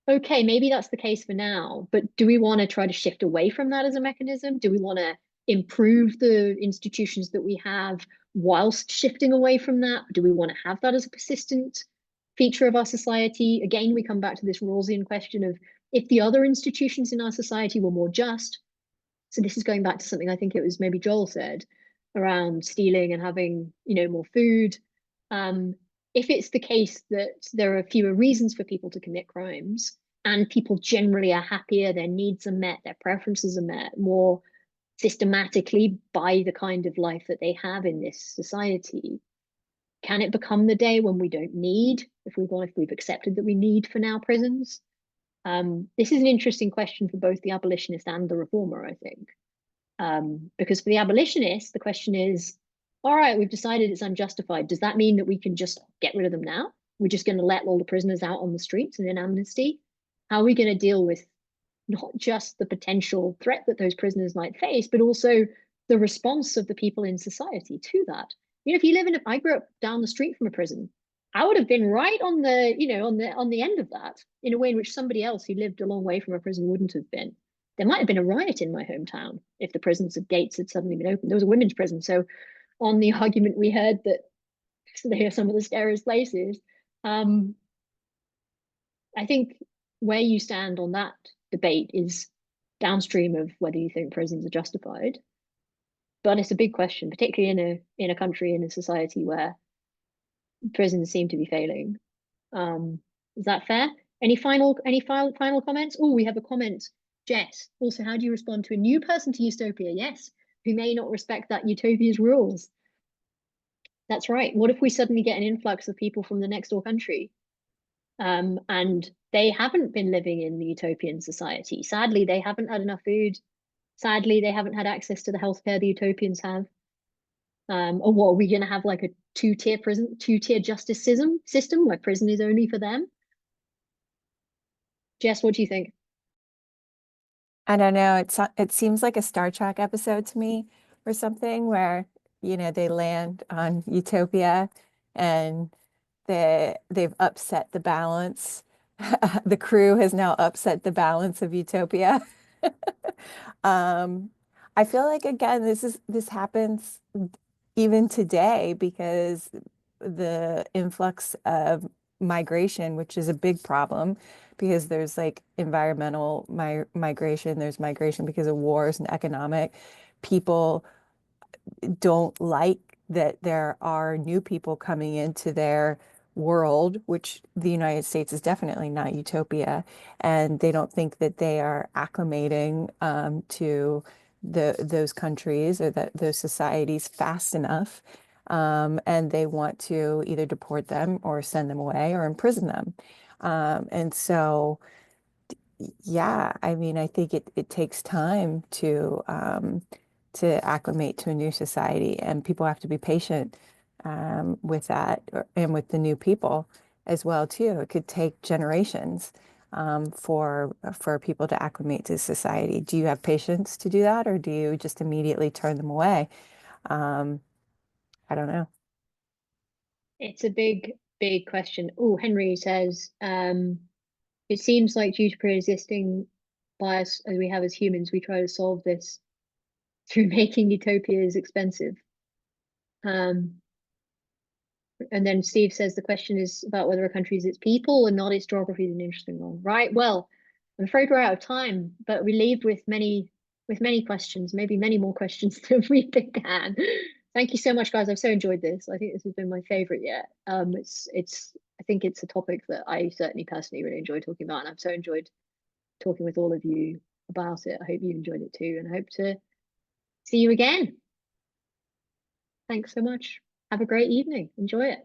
okay, maybe that's the case for now, but do we want to try to shift away from that as a mechanism? Do we want to improve the institutions that we have whilst shifting away from that? Do we want to have that as a persistent feature of our society? Again, we come back to this Rawlsian question of, if the other institutions in our society were more just, so this is going back to something I think it was maybe Joel said around stealing and having, more food. If it's the case that there are fewer reasons for people to commit crimes and people generally are happier, their needs are met, their preferences are met more systematically by the kind of life that they have in this society, can it become the day when we don't need, if we've accepted that we need for now prisons? This is an interesting question for both the abolitionist and the reformer, I think. Because for the abolitionist, the question is, all right, we've decided it's unjustified. Does that mean that we can just get rid of them now? We're just going to let all the prisoners out on the streets and in amnesty? How are we going to deal with not just the potential threat that those prisoners might face, but also the response of the people in society to that. You know, if you live in I grew up down the street from a prison. I would have been right on the, you know, on the end of that, in a way in which somebody else who lived a long way from a prison wouldn't have been. There might have been a riot in my hometown if the prison's gates had suddenly been opened. There was a women's prison, so on the argument we heard that they are some of the scariest places, I think where you stand on that debate is downstream of whether you think prisons are justified. But it's a big question, particularly in a country, in a society where prisons seem to be failing. Is that fair? Any final comments? Oh, we have a comment. Jess, also, how do you respond to a new person to Utopia? Yes, who may not respect that Utopia's rules. That's right. What if we suddenly get an influx of people from the next door country, and they haven't been living in the utopian society? Sadly, they haven't had enough food. Sadly, they haven't had access to the healthcare the utopians have. Or what, are we going to have like a two-tier justice system where prison is only for them? Jess, what do you think? I don't know. It seems like a Star Trek episode to me or something where, you know, they land on Utopia and they've upset the balance. The crew has now upset the balance of Utopia. I feel like, again, this happens even today because the influx of migration, which is a big problem because there's like environmental migration, there's migration because of wars and economic. People don't like that there are new people coming into their world, which the United States is definitely not Utopia, and they don't think that they are acclimating to those countries or those societies fast enough. And they want to either deport them or send them away or imprison them. And so, yeah, I mean, I think it takes time to acclimate to a new society, and people have to be patient with that and with the new people as well too. It could take generations for people to acclimate to society. Do you have patience to do that, or do you just immediately turn them away? I don't know. It's a big question. Oh, Henry says, it seems like due to pre-existing bias as we have as humans, we try to solve this through making utopias expensive. And then Steve says the question is about whether a country is its people and not its geography. Is an interesting one, right? Well, I'm afraid we're out of time, but we leave with many questions, maybe many more questions than we began. Thank you so much, guys. I've so enjoyed this. I think this has been my favorite yet. I think it's a topic that I certainly personally really enjoy talking about, and I've so enjoyed talking with all of you about it. I hope you enjoyed it too, and I hope to see you again. Thanks so much. Have a great evening. Enjoy it.